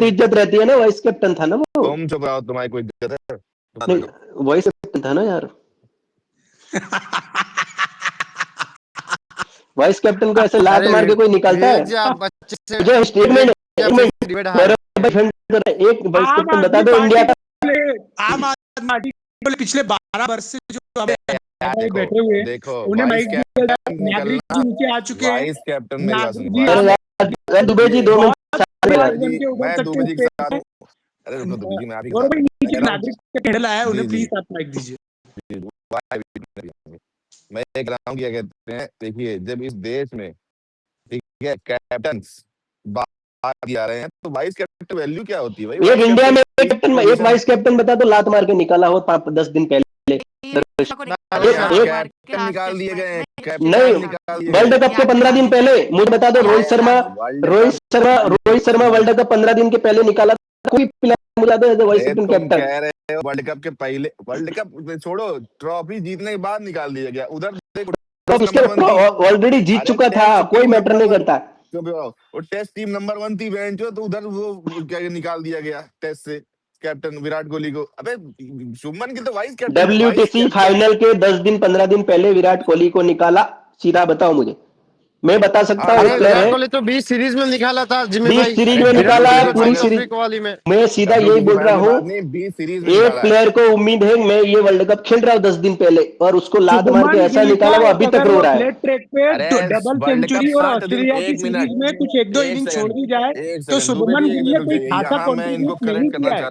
तो इज्जत रहती है ना, वाइस कैप्टन था ना वो। तुम चुप रहो, तुम्हारी कोई इज्जत है? नहीं, वाइस कैप्टन था ना यार। वाइस कैप्टन को ऐसे लात मार के कोई निकालता है? जो स्टेटमेंट एक वाइस कैप्टन बता दो इंडिया का। आम आदमी पार्टी पिछले 12 वर्ष से जो बैठे हुए देखो, उन्हें वाइस कैप्टन नागरिक जी नीचे आ चुके हैं। वाइस कैप्टन मेरी बात सुनो। दुबे जी 2 मिनट, मैं दुबे जी के साथ हूं। अरे रुको दुबे जी, मैं आप ही गौरव भाई नीचे नागरिक का कैंडल आया है, उन्हें प्लीज आप माइक दीजिए। मैं एक रहा हूं, क्या कहते हैं, देखिए जब इस देश में, ठीक है, कैप्टन्स बाहर आ रहे हैं तो वाइस कैप्टन वैल्यू क्या होती है भाई? एक इंडिया में कैप्टन, एक वाइस कैप्टन बता दो लात मार के निकाला हो 10 दिन पहले। कैप्टन निकाल दिए गए हैं, नहीं, वर्ल्ड कप के 15 दिन पहले मुझे बता दो। रोहित शर्मा वर्ल्ड कप 15 दिन के पहले निकाला, कोई प्लेयर मुझे दो एज ए वाइस कैप्टन। कह रहे हो वर्ल्ड कप के पहले, वर्ल्ड कप छोड़ो, ट्रॉफी जीतने के बाद निकाल दिया गया। उधर ऑलरेडी जीत चुका था, कोई मैटर नहीं करता। वो टेस्ट टीम नंबर 1 थी बेंच, तो उधर वो क्या निकाल दिया गया टेस्ट से कैप्टन विराट कोहली को। अबे शुभमन गिल तो वाइस कैप्टन। WTC फाइनल के 10 दिन 15 दिन पहले विराट कोहली को निकाला, सीधा बताओ मुझे। मैं बता सकता हूँ विराट कोहली तो 20 सीरीज में निकाला था, 20 सीरीज में निकाला, पूरी सीरीज वाली में। मैं सीधा यही बोल रहा हूँ, एक प्लेयर को उम्मीद है, मैं ये वर्ल्ड कप खेल रहा हूँ 10 दिन पहले और उसको लात मार के ऐसा निकाला, वो अभी तक रो रहा है। ट्रैक पे डबल सेंचुरी और ऑस्ट्रेलिया की सीरीज में कुछ 1-2 इनिंग छोड़ दी जाए तो शुभमन गिल ने कोई खासा कंट्रीब्यूट नहीं किया है।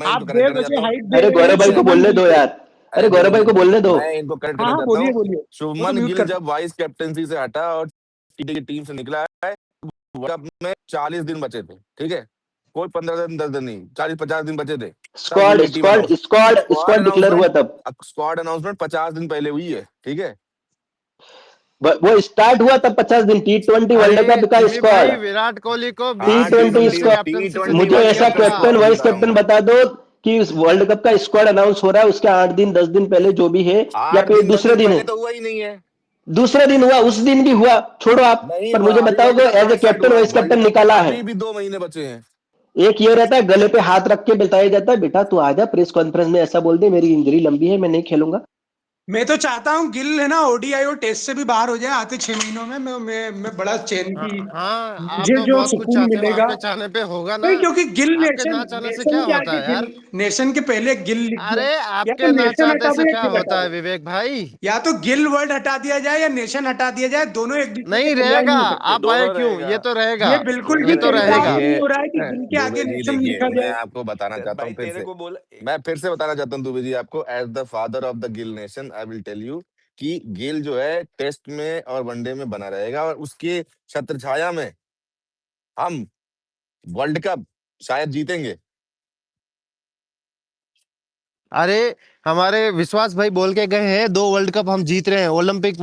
आप बेवजह हाइट दे रहे हैं। अरे गौरव भाई को बोलने दो यार, अरे गौरव भाई को बोलने दो। मैं इनको करेक्ट करना चाहता हूं। शुभमन गिल जब वाइस कैप्टनसी से हटा और टी की टीम से निकला है, वर्ल्ड कप में 40 दिन बचे थे, ठीक है, कोई 15 दिन 10 दिन नहीं, 40-50 दिन बचे थे। स्क्वाड डिक्लेयर हुआ तब। स्क्वाड अनाउंसमेंट 50 दिन पहले हुई है, ठीक है, वो स्टार्ट हुआ तब 50 दिन। T20 वर्ल्ड कप का स्क्वाड, विराट कोहली को T20 स्क्वाड। मुझे ऐसा कैप्टन वाइस कैप्टन बता दो कि उस वर्ल्ड कप का स्क्वाड अनाउंस हो रहा है उसके 8 दिन 10 दिन पहले जो भी है, या फिर दूसरे दिन है। तो हुआ ही नहीं है, दूसरे दिन हुआ, उस दिन भी हुआ, छोड़ो आप, पर मुझे बताओ कि as a captain vice captain निकाला है। अभी भी 2 महीने बचे हैं। एक ये रहता है गले पे हाथ रख के बताया जाता है, बेटा तू आजा प्रेस कॉन्फ्रेंस में ऐसा बोल दे मेरी इंजरी लंबी है, मैं नहीं खेलूंगा। मैं तो चाहता हूं गिल है ना ओडीआई और टेस्ट से भी बाहर हो जाए आते 6 महीनों में। मैं बड़ा चैन की मुझे जो सुकून मिलेगा चाहने पे होगा ना, क्योंकि गिल नेशन से क्या होता है यार, नेशन के पहले गिल। अरे आपके ना चाहने से क्या होता है विवेक भाई? या तो गिल वर्ड हटा दिया जाए या नेशन हटा दिया जाए, दोनों एक नहीं रहेगा। आप आए क्यों? ये तो रहेगा, ये बिल्कुल ये तो रहेगा। हो रहा है कि गिल के आगे नेशन लिखा जाए। मैं आपको बताना चाहता हूँ, मैं फिर से बताना चाहता हूँ दुबे जी आपको, as the father of the Gill nation I will tell you कि गिल जो है टेस्ट में और वनडे में बना रहेगा और उसके छत्रछाया में हम वर्ल्ड कप शायद जीतेंगे। अरे हमारे विश्वास भाई बोल के गए हैं 2 वर्ल्ड कप हम जीत रहे हैं, ओलंपिक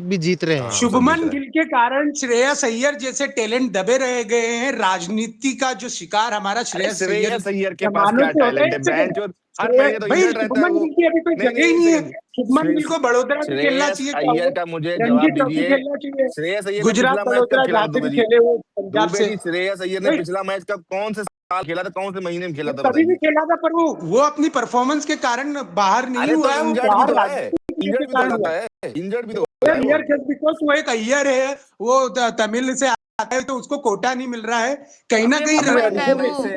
भी जीत रहे हैं। शुभमन गिल के कारण श्रेयस अय्यर जैसे टैलेंट दबे रह गए हैं। राजनीति का जो शिकार हमारा श्रेयस अय्यर के पास क्या टैलेंट है? बैंच और हर महीने तो इंजर्ड रहता है वो। शुभमन गिल की अभी कोई जगह ही नहीं है। शुभमन गिल को बड़ोदरा भी खेलना चाहिए, अय्यर का मुझे जवाब दीजिए। श्रेयस अय्यर गुजरात बड़ोदरा झांसी खेले वो पंजाब से। श्रेयस अय्यर ने पिछला मैच कब कौन से साल खेला था, कौन से महीने में खेला था? कभी भी खेला था, पर वो अपनी परफॉर्मेंस के कारण बाहर नहीं हुआ है। इंजर्ड भी तो बिकॉज वो एक अय्यर है, वो तमिल से आता है तो उसको कोटा नहीं मिल रहा है कहीं ना कहीं।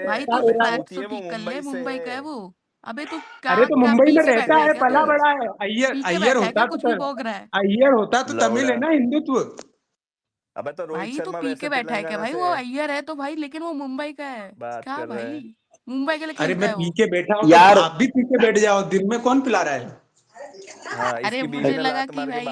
भाई तो फैक्ट तो ठीक कर ले, मुंबई का है वो। अबे तो अरे तो मुंबई में रहता है, पला बड़ा है। अय्यर होता कुछ भी बोल रहा है। अय्यर होता तो तमिल है ना, हिंदुत्व। अबे तो भाई तो पी के बैठा है क्या भाई? वो अय्यर है तो भाई, लेकिन वो मुंबई का है क्या भाई? मुंबई के लिए खेलता है। अरे मैं पी के बैठा हूँ यार, आप भी पी के बैठ जाओ। दिन में कौन पिला रहा है? अरे मुझे लगा कि भाई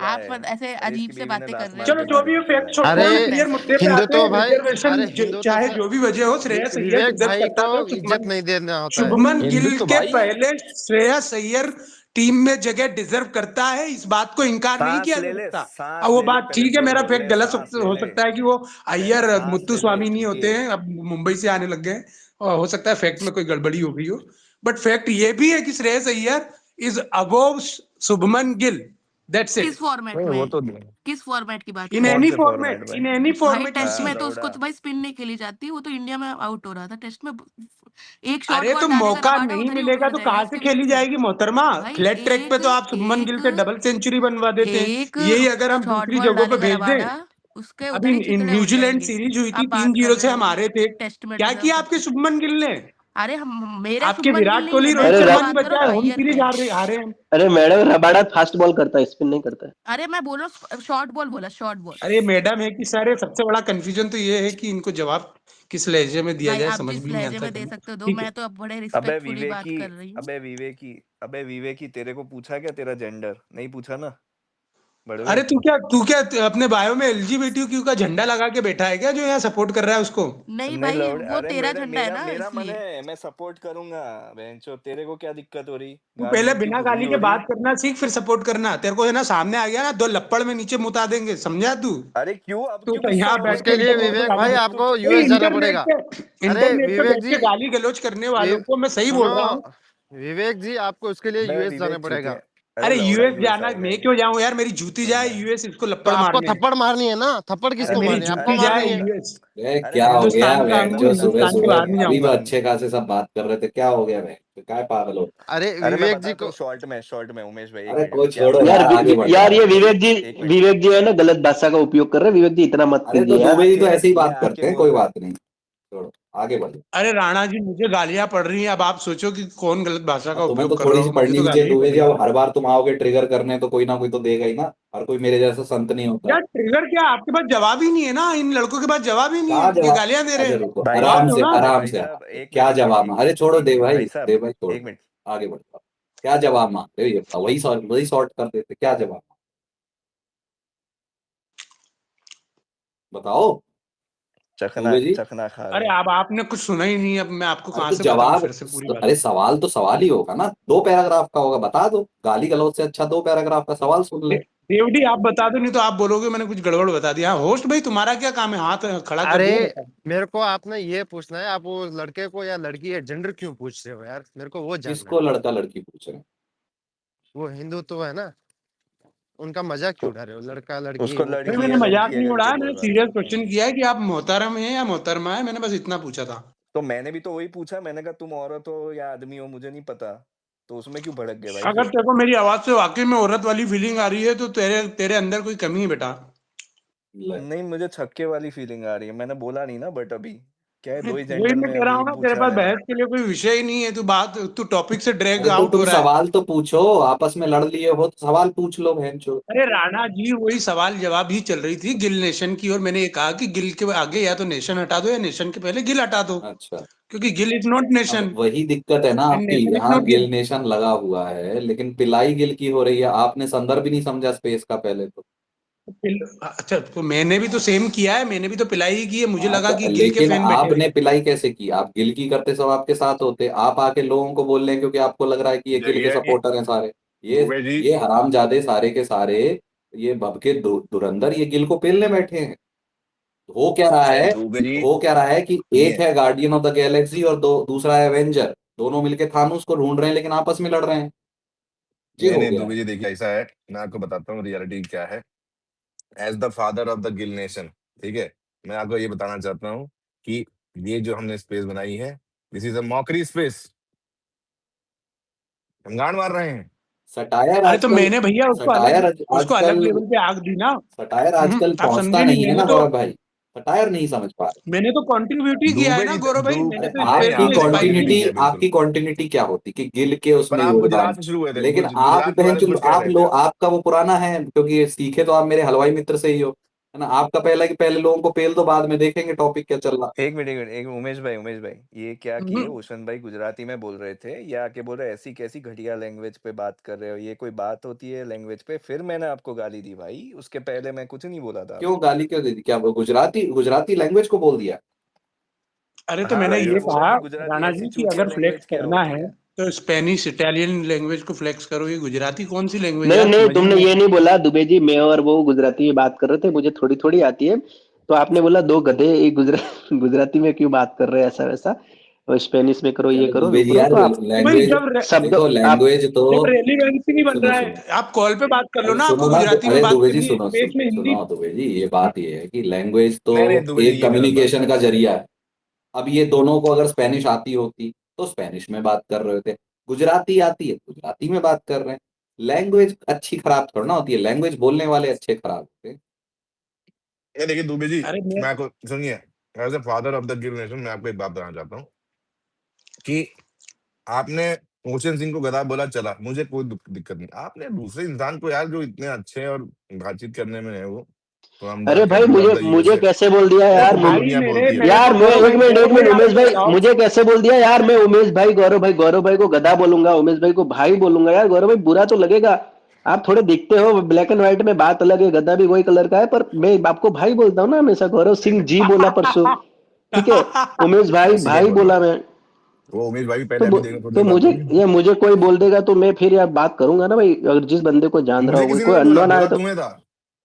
आप ऐसे अजीब से बातें कर रहे हो। चलो जो भी फैक्ट छोड़ो, क्लियर मुद्दे पे आते हैं। रिजर्वेशन चाहे जो भी वजह हो, श्रेयस अय्यर इज्जत नहीं देना होता है। शुभमन गिल के पहले श्रेयस अय्यर टीम में जगह डिजर्व करता है, इस बात को इनकार नहीं किया जा सकता। और वो बात ठीक है, मेरा फैक्ट गलत हो सकता है कि वो अय्यर मुत्तु स्वामी नहीं होते हैं, अब मुंबई से आने लग गए, और हो सकता है फैक्ट में कोई गड़बड़ी हो गई हो। बट फैक्ट ये भी है कि Shreyas Iyer is above Shubman Gill that's it. किस फॉर्मेट नहीं, वो में, तो किस फॉर्मेट की बात इन कर रहे एनी हो? फॉर्मेट, इन एनी भाई फॉर्मेट टेस्ट में किसी। तो उसको तो भाई स्पिन नहीं खेली जाती, वो तो इंडिया में आउट हो रहा था टेस्ट में। एक शॉट अरे बॉल तो डालेगा मौका रबाडा, नहीं उधर ही आउट मिलेगा हो तो जाएगा कहाँ से उसके खेली विकेट से। जाएगी मोहतरमा? भाई फ्लैट ट्रैक पे एक तो आप शुभमन गिल से एक डबल सेंचुरी बनवा देते हैं। एक यही अगर हम शॉट दूसरी बॉल जगहों पे डालेगा भेज दें। रबाडा, उसके अभी उधर ही छितड़े उड़ न्यूजीलैंड जाएंगे। सीरीज हुई थी, आप बात 3-0 कर से रहे हम हो हारे थे। टेस्ट में क्या डिजर्व किया आपके करते। शुभमन गिल ने? अरे मेरा आपके शुभमन गिल विराट नहीं कोहली, है, मैं रोहित तो शर्मा बात की कर रहा बच्चा हूँ होम अय्यर सीरीज पे। हारे हैं। अरे मैडम, रबाडा फास्ट बॉल करता है, स्पिन नहीं करता है। अरे मैं बोल रहा हूँ शॉर्ट बॉल बोला, शॉर्ट बॉल। अरे मैडम है कि सर, सबसे बड़ा कंफ्यूजन तो ये है कि इनको जवाब किस लहजे में दिया भाई जाए, आप समझ जिस भी नहीं लहजे आता में दे करना। सकते हो दो, ठीक है। मैं तो अब बड़े अबे रिस्पेक्टफुली बात विवेकी, कर रही हूँ। अबे विवेकी तेरे को पूछा क्या तेरा जेंडर? नहीं पूछा ना बड़वे? अरे तू क्या अपने बायो में एलजीबीटीक्यू का झंडा लगा के बैठा है क्या, जो यहाँ सपोर्ट कर रहा है उसको? नहीं नहीं भाई लौड़, वो अरे तेरा मेरा झंडा है मेरा ना, मेरा मन इसलिए। है, मैं सपोर्ट करूंगा बेंचो। तेरे को क्या दिक्कत हो रही? तू गाली पहले इतनी बिना कुछ भी गाली के हो रही? बात करना सीख, फिर सपोर्ट करना। तेरे को है ना, सामने आ गया ना, 2 लप्पड़ में नीचे मुता देंगे, समझा तू? अरे क्यों, अब तू क्यों तो गुस्सा यहाँ हो बैठ रहा के उसके है? लिए इंटरनेट पे विवेक गाली भाई दे। आपको ए, यूएस जाना पड़ेगा। अरे इंटरनेट पे विवेक बैठ जी, के गाली गलौज करने वालों को मैं सही सुनो बोल रहा हूँ। विवेक जी, आपको उसके लिए अबे यूएस जाना विवेक पड़ेगा। चूतिया, अरे अरे लौड़ा यूएस यूएस जाना, आएगा मैं ये, क्यों जाऊं यार? मेरी जूती जाए बंदा है। यूएस, इसको तो लप्पड़ आपको मारने। थप्पड़ मारनी है ना, थप्पड़ अरे किसको मेरी मारनी है? आपको जूती अरे जाए मारनी है। यूएस। अरे क्या हो गया हिंदुस्तान का बहन? हूँ, जो सुबह हिंदुस्तान के सुबह बाहर नहीं अभी तो जाऊंगा। अच्छे खासे सब बात कर रहे थे, क्या हो गया बहन? क्या पागल हो? अरे अरे मैं विवेक जी बताता को हूँ शॉर्ट में उमेश भाई, एक अरे मिनट कोई क्या छोड़ो हुआ यार यार, था। आगे बढ़ो यार यार। ये एक मिनट, विवेक जी है ना, गलत भाषा का उपयोग कर रहे हैं। विवेक जी इतना मत अरे तो कीजिए यार। दुबे जी तो ऐसे ही ये बात आके करते हैं, बोल कोई रहा है। बात नहीं। छोड़ो, आगे बढ़ो। अरे राणा जी, मुझे गालियां पड़ रही हैं। अब आप सोचो कि कौन गलत भाषा का अब तुम्हें तो उपयोग कर थोड़ी रहा सी होगा, मुझे पढ़नी तो भी चाहिए गालियां ही दुबे पड़ जी। रही अब हैं। हर बार तुम आओगे ट्रिगर करने तो कोई ना कोई तो देगा ही ना। हर कोई मेरे जैसा संत नहीं होता। यार ट्रिगर क्या, आपके पास जवाब ही नहीं है ना, इन लड़कों के पास जवाब ही नहीं कहाँ है, ये जवाब? गालियां दे रहे अच्छा हैं। रुको, भाई जवाब आराम दो से ना। आराम भाई से। साहब एक क्या मिनट, जवाब अरे छोड़ो, दे भाई, भाई साहब दे भाई, छोड़ एक दो। मिनट। आगे बढ़ो। क्या जवाब मांगते हो ये बताओ? वही सॉर्ट कर देते, क्या जवाब बताओ चखना दुबे जी। चखना खा रहे अरे हैं। अब आपने कुछ सुना ही नहीं, अब मैं आपको अरे कहाँ तो से बताऊं जवाब, फिर से पूरी बात? अरे सवाल तो सवाल ही होगा ना, 2 पैराग्राफ का होगा, बता दो। गाली गलौज से अच्छा 2 पैराग्राफ का सवाल सुन ले। देवडी आप बता दो, नहीं तो आप बोलोगे मैंने कुछ गड़बड़ बता दिया। होस्ट भाई तुम्हारा क्या काम है, हाथ खड़ा कर अरे दिया, बताओ। मेरे को आपने ये पूछना है, आप वो लड़के को या लड़की है जेंडर क्यों पूछ रहे हो यार? मेरे को वो जानना किसको है। लड़का लड़की पूछ रहे हैं? वो हिंदुत्व है ना, उनका मजाक क्यों तो उड़ा रहे हो? लड़का लड़की उसको वो भाई क्या? लड़की मैंने है मजाक लड़की है नहीं करके उड़ाया, मैंने बोल रहा था। सीरियस क्वेश्चन किया है कि आप मोहतरम है या मोहतरमा है, मैंने बस इतना पूछा था। तो मैंने भी तो वही पूछा, मैंने कहा तुम औरत हो या आदमी हो मुझे नहीं पता, तो उसमें क्यों भड़क गए भाई अगर फिर? तेरे को मेरी आवाज से वाकई में औरत वाली फीलिंग आ रही है तो तेरे तेरे अंदर कोई कमी है बेटा। ले। नहीं मुझे छक्के वाली फीलिंग आ रही है, मैंने बोला नहीं ना, बट अभी क्या है, दो ही वही जेंडर मैं में कह रहा अभी हूँ ना, तेरे पूछा पास मैंने। बहस के लिए कोई विषय ही नहीं है। तू टॉपिक से ड्रैग अरे तो आउट हो तुम रहा है। सवाल तो पूछो, आपस में लड़ लिए हो तो सवाल पूछ लो बहन चो। अरे राणा जी, वही सवाल जवाब ही चल रही थी गिल नेशन की, और मैंने ये कहा कि गिल के आगे या तो नेशन हटा दो या नेशन के पहले गिल हटा दो, अच्छा, क्योंकि गिल इज नॉट अब नेशन वही दिक्कत है ना एंड आपकी। नेशन इज यहाँ नॉट गिल गिल। नेशन लगा हुआ है, लेकिन पिलाई गिल की हो रही है। आपने संदर्भ भी नहीं समझा स्पेस का पहले तो। अच्छा, तो मैंने भी तो सेम किया है, मैंने भी तो पिलाई ही की है, मुझे हाँ लगा तो कि गिल के लेकिन फैन बैठे आपने हैं। पिलाई कैसे की? आप गिल की करते सब आपके साथ होते, आप आके लोगों को बोल रहे हैं क्योंकि आपको लग रहा है कि ये गिल के ये सपोर्टर हैं सारे। ये दुबे जी, ये हरामजादे सारे के सारे, ये भबके धुरंधर, ये गिल को पेलने बैठे हैं। हो क्या रहा है? दुबे जी, हो क्या रहा है कि एक सुनिए। है गार्डियन ऑफ द गैलेक्सी और दूसरा है एवेंजर। दोनों मिलके थानोस को ढूंढ रहे हैं, लेकिन आपस में लड़ रहे हैं। ये नहीं हो नहीं गया है। दुबे जी, देखिए ऐसा है, मैं आपको बताता हूँ रियलिटी क्या है। As the father of the Gill nation, ठीक है, मैं आपको ये बताना चाहता हूँ कि ये जो हमने स्पेस बनाई है, this is a mockery space. हम गांड मार रहे हैं। सटायर अरे तो आजकल, मैंने भैया सटायर उसको अलग आजकल, लेवल पे आग दी ना। सटायर आजकल आप पहुंचता समझे नहीं। नहीं है ना गौरव भाई। सटायर नहीं समझ पा रहे। मैंने तो कंट्रीब्यूटी किया है दुबे ना जी, गौरव भाई, मैंने अरे तो नहीं स्पेस आपकी में आपने स्पाइक कंट्रीब्यूट की। कॉन्टिन्यूटी, किया बिल्कुल, आपकी कॉन्टिन्यूटी क्या होती कि गिल के पर उसमें आप गुजरात योगदान। से शुरू हुए थे, लेकिन आप गुजरात के बहन बारे में चो, कुछ कह आप रहे थे लोग, आप। आपका वो पुराना है क्योंकि सीखे तो आप मेरे हलवाई मित्र से ही हो, है ना। आपका पहला कि पहले लोगों को पेल दो, बाद में देखेंगे टॉपिक क्या चल रहा। एक उमेश भाई ये क्या किए? हम्म, ओशन भाई गुजराती में बोल रहे थे, या आके बोल रहे ऐसी कैसी घटिया लैंग्वेज पे बात कर रहे हो, ये कोई बात होती है लैंग्वेज पे? फिर मैंने आपको गाली दी भाई, उसके पहले मैं कुछ नहीं बोला था। क्यों गाली क्यों दे दी? क्या वो गुजराती गुजराती लैंग्वेज को बोल दिया? अरे तो हाँ मैंने मैंने ये बोला कहा कि गुजराती राणा ऐसी जी कि चूतिया अगर फ्लेक्स लैंग्वेज क्या करना होती है है? तो स्पेनिश इटालियन लैंग्वेज को फ्लेक्स करो, ये गुजराती कौन सी लैंग्वेज है? नहीं आप नहीं, समझ ही तुमने नहीं ये आती। नहीं बोला दुबे जी, मैं और वो गुजराती में बात कर रहे थे, मुझे थोड़ी थोड़ी आती है। तो आपने बोला दो गधे एक गुजराती में क्यों बात कर रहे हैं, ऐसा वैसा। और स्पेनिश में करो, ये चलो करो, दुबे रुक जी रो यार, तो आप तो भाई लैंग्वेज शब्द देखो, आप लैंग्वेज तो जब रेलिवेंसी नहीं बन सुनो रहा सुनो, है, आप कॉल पे बात कर लो अरे ना, आपको सुनो ना, गुजराती में अरे बात दुबे जी करनी है, सुनो स्पेस में हिंदी। सुनो दुबे जी, ये बात ये है कि लैंग्वेज तो नहीं नहीं दुबे जी एक ये गलत बात कम्युनिकेशन है। का जरिया है। अब ये दोनों को अगर स्पेनिश आती होती तो स्पेनिश में बात कर रहे होते, गुजराती आती है गुजराती में बात कर रहे हैं। लैंग्वेज अच्छी खराब थोड़ा ना होती है, लैंग्वेज बोलने वाले अच्छे खराब होते हैं। ये देखिए दुबे जी, अरे मैं मैं आपको सुनिए, as a father of the Gill nation मैं आपको एक बात बताना चाहता हूँ कि आपने ओशन सिंह को गधा बोला, चला, मुझे कोई दिक्कत नहीं। आपने दूसरे इंसान को यार जो इतने अच्छे और बातचीत करने में है वो, तो हम अरे भाई कैपिटल ऑफ मुझे द मुझे यूएसए, कैसे बोल दिया वो यार पूरी भाई दुनिया मेरे बोलती है मेरे भाई। को यार मैं गौरव भाई, एक गौरव मिनट भाई आप उमेश ये भाई, बताओ। मुझे कैसे बोल दिया यार, मैं उमेश भाई गौरव भाई को गधा बोलूंगा, उमेश भाई को भाई बोलूंगा यार, गौरव भाई बुरा तो लगेगा। आप थोड़े दिखते हो ब्लैक एंड व्हाइट में, बात अलग है, गधा भी वही कलर का है, पर मैं आपको भाई बोलता हूँ ना हमेशा। गौरव सिंह जी बोला परसों, ठीक है, उमेश भाई ऐसी क्या भाई बोल रहा बोला हूँ, मैं। वो उमेश भाई भी तो पहले अभी देखो थोड़ी तो देर बाद मुझे, बोलेंगे। ये मुझे कोई बोल देगा तो मैं फिर यार बात करूंगा ना भाई, अगर जिस बंदे को जान रहा मुझे हो, किसी ने कोई नहीं बोला, अननोन आए बोला तो। तुम्हें था,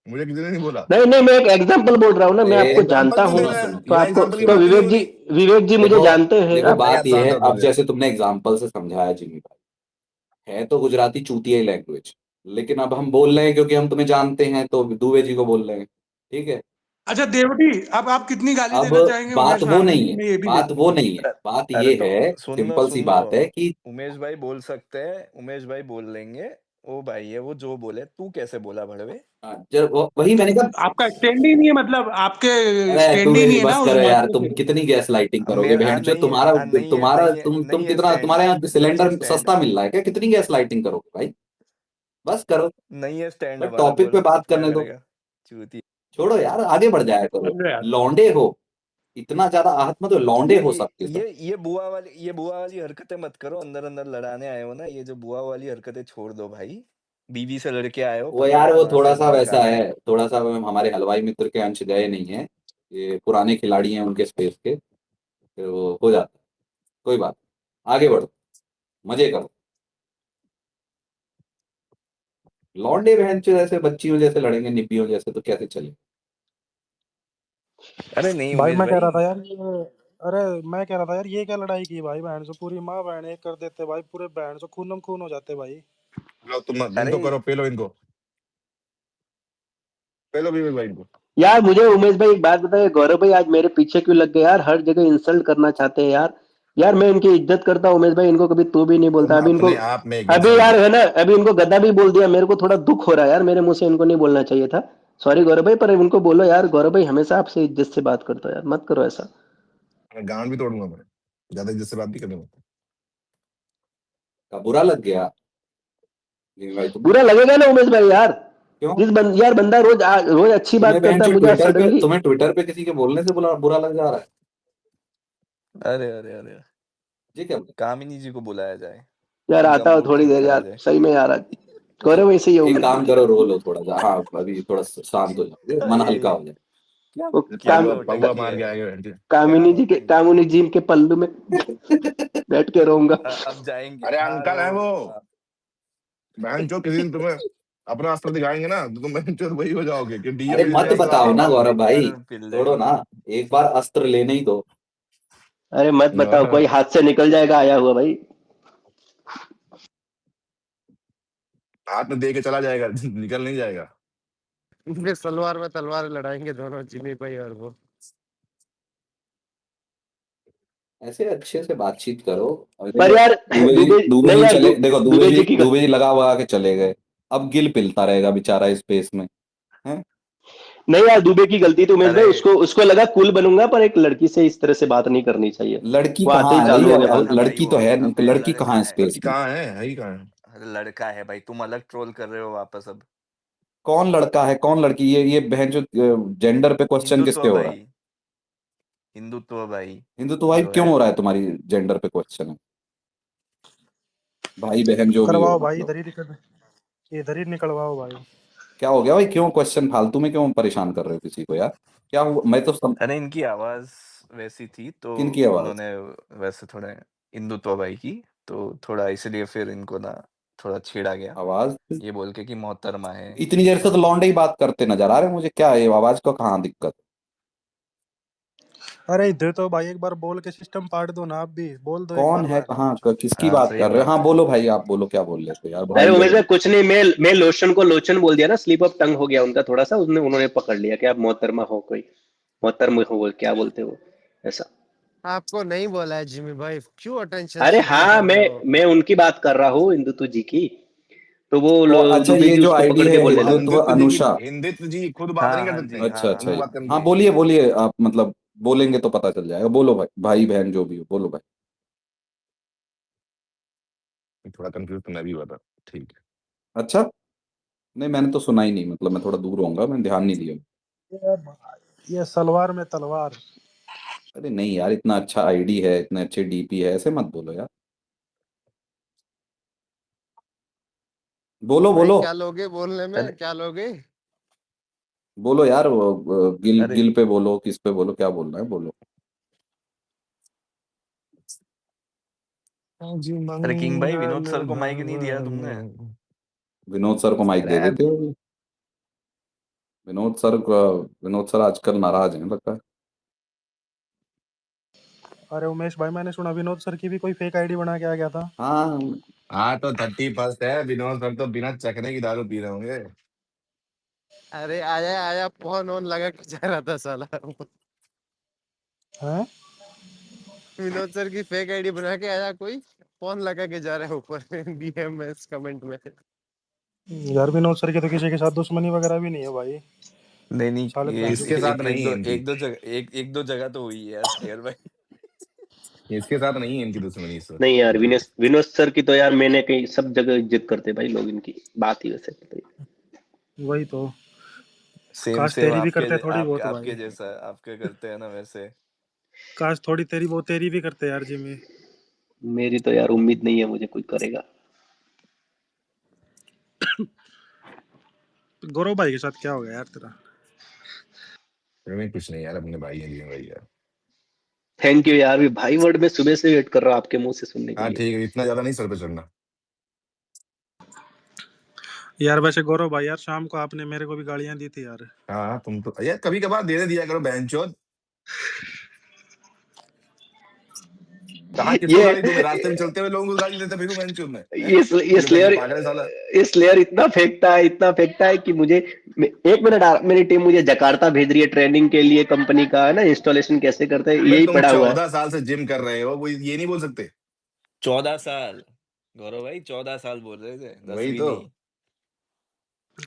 मुझे किसी ने नहीं बोला। नहीं नहीं, मैं एक एग्जांपल बोल रहा हूँ ना, मैं अरे आपको एग्जाम्पल जानता क्यों हूँ। दे रहा है, सुनो सुनो, तो यहाँ आपको एग्जाम्पल की तो बात ही नहीं हो रही। विवेक जी मुझे देखो जानते हैं देखो आप। नहीं बात यार ये शांत है, हो थोड़ी अब देर। जैसे तुमने एग्जाम्पल से समझाया जिमी भाई, है तो गुजराती चूतिया ही लैंग्वेज, लेकिन अब हम बोल रहे हैं क्योंकि हम तुम्हें जानते हैं तो दुबे जी को बोल रहे हैं, ठीक है। अच्छा देवटी, अब आप कितनी गाली अब देना चाहेंगे बात उमेश वो राणा नहीं जी, है, मैं ये भी बात देखूं। वो नहीं है, बात अरे ये तो है, सुनो सिंपल सी सुनो, बात है कि उमेश भाई बोल सकते हैं, उमेश भाई बोल लेंगे, वो भाई है वो जो बोले, तू कैसे बोला भड़वे। जब वही मैंने कहा। आपका स्टैंड ही नहीं है, मतलब आपके अरे स्टैंड दुबे ही जी नहीं है ना बस उस करो यार, मामले तुम से। कितनी गैस लाइटिंग करोगे मेरा बहन चो, नहीं है, तुम्हारा नहीं है, तुम्हारा नहीं है, तुम नहीं है कितना, स्टैंड, तुम्हारे यहाँ नहीं है सिलेंडर स्टैंड, सस्ता मिल रहा है क्या, कितनी गैस लाइटिंग करोगे भाई, बस करो। नहीं है स्टैंड बस हमारा, टॉपिक पे बोल बात क्या करने दो, करेगा चूती। छोड़ो यार, आगे बढ़ जाया करो। अरे यार, लौंडे हो, इतना ज्यादा आहत मत हो, लौंडे हो सबके सब। ये बुआ वाली हरकतें मत करो, अंदर अंदर लड़ाने आए हो ना, ये जो बुआ वाली हरकतें छोड़ दो भाई। बीवी से लड़के आए हो, वो पता यार है वो वहां थोड़ा से सा वैसा निकालने। है, थोड़ा सा हमारे हलवाई मित्र के अंश गए नहीं है, ये पुराने खिलाड़ी हैं उनके स्पेस के, फिर वो हो जाता है। कोई बात नहीं, आगे बढ़ो, मजे करो। लौंडे बहन चो जैसे बच्चियों जैसे लड़ेंगे, निब्बियों जैसे, तो कैसे चले। अरे नहीं भाई उमेश मैं कह भाई, रहा था यार ये, अरे मैं कह रहा था यार ये क्या लड़ाई की भाई, बहन से पूरी माँ बहन एक कर देते भाई, पूरे बहन से खूनम खून हो जाते भाई। लो तुम अरे तो करो, पेलो इनको, पेलो भी भाई इनको। यार मुझे उमेश भाई एक बात बताइए, गौरव भाई आज मेरे पीछे क्यों लग गए यार, हर जगह इंसल्ट करना चाहते हैं यार। यार मैं इनकी इज्जत करता हूँ उमेश भाई, इनको कभी तू भी नहीं बोलता, तुम अभी इनको, अपने आप में एक अभी इंसान यार हो। है ना, अभी इनको गधा भी बोल दिया, मेरे को थोड़ा दुख हो रहा है यार, मेरे मुंह से इनको नहीं बोलना चाहिए था। सॉरी गौरव भाई, पर उनको बोलो यार, गौरव भाई हमेशा आपसे इज्जत से बात करता हो यार, मत करो ऐसा। मैं गांड भी तोड़ूंगा, मैं ज्यादा इज्जत से बात नहीं करूंगा। का बुरा लग गया जिमी भाई तुम्हें, बुरा लगेगा ना उमेश भाई यार, क्यों। यार बंदा रोज अच्छी तुम्हें बात बहन करता है, चो मुझे आज ट्विटर पे, सडनली। तुम्हें ट्विटर पे किसी के बोलने से बुरा लग जा रहा है, अरे अरे अरे, जी क्या। कामिनी जी को बुलाया जाए, यार उनका आता हो मूड थोड़ी ठीक देर करा यार, जाए। सही में यार आज गौरव वैसे ही है एक उमेश काम भाई। करो, रो लो थोड़ा सा, हाँ अभी थोड़ा शांत हो जाओगे, मन अरे हल्का हो जाए। क्या वो क्या काम, पौवा पौवा नौटंकी मार के है, आएंगे बहन के। क्या नौटंकी। कामिनी जी के पल्लू में बैठ के रहूंगा। अब जाएंगे, अरे हाँ अंकल है वो, हाँ। बहन चो किसी दिन तुम्हें अपना अस्त्र दिखाएंगे ना तो तुम बहन चो वही हो जाओगे कि अरे डीएम पिल जैसे मत अस्त्र जाएंगे, आता बताओ है ना तुम्हारे गौरव पास। भाई, अरे पिल छोड़ो ना, जाएंगे। एक बार अस्त्र लेने ही दो। अरे मत बताओ, कोई हाथ से निकल जाएगा आया हुआ भाई। हाथ में दे के चला जाएगा निकल नहीं जाएगा। फिर सलवार में तलवार लड़ाएंगे दोनों, जिमी भाई और वो। ऐसे अच्छे से बातचीत करो। और पर देखो यार दुबे नहीं जी यार चले, देखो दुबे जी की दुबे जी लगा वगा के चले गए, अब गिल पिलता रहेगा बेचारा इस स्पेस में, हैं। नहीं यार, दुबे की गलती थी उमेश भाई, अरे उसको उसको लगा कूल बनूंगा, पर एक लड़की से इस तरह से बात नहीं करनी चाहिए। लड़की वो आते कहाँ ही है अरे चालू भाई, हो गया लड़का था फालतू। भाई लड़की तो वो, है, अबे लड़की लड़का कहाँ है है, स्पेस लड़की में। कहाँ है ही कहाँ है। अरे लड़का है भाई, तुम अलग ट्रोल कर रहे हो वापस अब। कौन लड़का है कौन लड़की, ये बहन जो जेंडर पे क्वेश्चन किसके हिंदुत्व हो रहा है। भाई, हिंदुत्व भाई, हिंदू तो भाई जो क्यों है। हो रहा है, तुम्हारी जेंडर पे क्वेश्चन है, भाई बहन जो भी हो करवाओ भाई, मतलब। इधर ही निकलवाओ भाई। क्या हो गया भाई, क्यों क्वेश्चन फालतू में क्यों परेशान कर रहे हो किसी को यार, क्या हुआ, मैं तो अरे इनकी आवाज वैसी थी तो किन की आवाज। उन्होंने वैसे थोड़े हिंदुत्व भाई की, तो थोड़ा इसलिए फिर इनको ना थोड़ा छेड़ा गया, आवाज ये बोल के कि मोहतरमा है। इतनी देर से तो लौंडे ही बात करते नजर आ रहे हैं मुझे, क्या है ये आवाज का कहाँ दिक्कत। अरे इधर तो भाई एक बार बोल के सिस्टम पाट दो ना, आप भी बोल दो एक कौन बार है, भाई। कहाँ किसकी हाँ बात सही कर रहे हो? बात हाँ है। बोलो भाई, आप बोलो क्या बोल रहे थे यार, अरे भाई है। उमेश भाई कुछ नहीं, मैं लोशन को लोचन बोल दिया ना, स्लिप ऑफ टंग हो गया उनका थोड़ा सा, उसने उन्होंने पकड़ लिया कि आप मोहतरमा हो, कोई मोहतरम हो, क्या बोलते हो ऐसा। आपको नहीं बोला है जिमी भाई, क्यों अटेंशन अरे सीकिंग हाँ, कर मैं रहे हो? मैं उनकी बात कर रहा हूँ, इंदुतु जी की। तो वो और अच्छा, दुबे ये जी जो उसको आईडी पकड़ के है बोलने लगा। हिंदुत्व हिंदुत्व जी की, अनुषा। हिंदुत्व जी खुद बात हाँ नहीं कर हाँ सकते, जी, अच्छा हाँ अच्छा, उनको हाँ। बात करनी हाँ चाहिए। बोलिए बोलिए, आप मतलब बोलेंगे तो पता चल जाएगा, बोलो भाई, भाई बहन जो भी हो, बोलो भाई। थोड़ा कंफ्यूज तो मैं भी हुआ था। ठीक है। अच्छा, नहीं मैंने तो सुना ही नहीं, मतलब मैं थोड़ा दूर होऊंगा, मैं ध्यान नहीं दिया। ये सलवार में तलवार। अरे नहीं यार, इतना अच्छा आईडी है, इतने अच्छे डीपी है, ऐसे मत बोलो यार, बोलो भाई बोलो। क्या लोगे बोलने अरे में, क्या लोगे? बोलो यार, गिल अरे गिल पे बोलो, किस पे बोलो, क्या बोलना है बोलो। अरे किंग भाई, विनोद सर को माइक नहीं दिया तुमने? विनोद सर को माइक अरे दे देते हो अभी। विनोद सर आजकल नाराज हैं लगता है। अरे उमेश भाई, मैंने सुना विनोद सर की भी कोई फेक आईडी बना के आ गया था। हाँ हाँ तो 31 है, विनोद सर तो बिना चखने की दारू पी रहे होंगे। अरे आया आया, फोन ऑन लगा के जा रहा था साला। हैं? विनोद सर की फेक आईडी बना के आया कोई, फोन लगा के जा रहा है ऊपर डीएमएस कमेंट में। यार विनोद सर की तो किसी के साथ दुश्मनी वगैरह भी नहीं है भाई, नहीं नहीं, साले तो ये भैंस इसके साथ एक नहीं एक है दो इनकी, एक दो जगह एक दो जगह तो हुई है यार क्लियर भाई। इसके साथ नहीं है इनकी दुश्मनी इस वक्त। नहीं यार, विनोद सर की तो यार मैंने कहीं सब जगह इज्जत करते भाई लोग, इनकी बात ही वैसे करते हैं। वही तो। सेम काश सेम तेरी भी आपके करते थोड़ी आपके बहुत आपके भाई, जैसा, आपके करते हैं ना वैसे। काश थोड़ी तेरी वो तेरी भी करते यार जिमी। मेरी तो यार उम्मीद नहीं है मुझे कोई करेगा। गौरव भाई के साथ क्या हो गया यार तेरा? मैं कुछ नहीं यार, अपने भाई हैं लिए भाई यार। थैंक यू यार, भी भाई वर्ड में सुबह से वेट कर रहा हूँ आपके मुंह से सुनने के हाँ लिए। ठीक है, इतना ज्यादा नहीं सर पे चढ़ना। यार वैसे गौरव भाई, यार शाम को आपने मेरे को भी गालियां दी थी यार। हाँ तुम तो यार कभी कभार देने दिया करो बहनचोद। कहाँ किसको ये गाली दूं मैं? रास्ते में चलते हुए लोगों को गाली देते फिर बहनचोद में, हैं? ये मुझे लगता है स्लेयर पागल है साला। ये स्लेयर इतना फेंकता है कि मुझे, एक मिनट, मेरी टीम मुझे जकार्ता भेज रही है ट्रेनिंग के लिए, कंपनी का है ना, इंस्टॉलेशन कैसे करते हैं अबे यही तुम पड़ा हुआ है। 14 साल से जिम कर रहे हो, वो ये नहीं बोल सकते? 14 साल? गौरव भाई 14 साल बोल रहे थे, 10 वही भी तो। नहीं।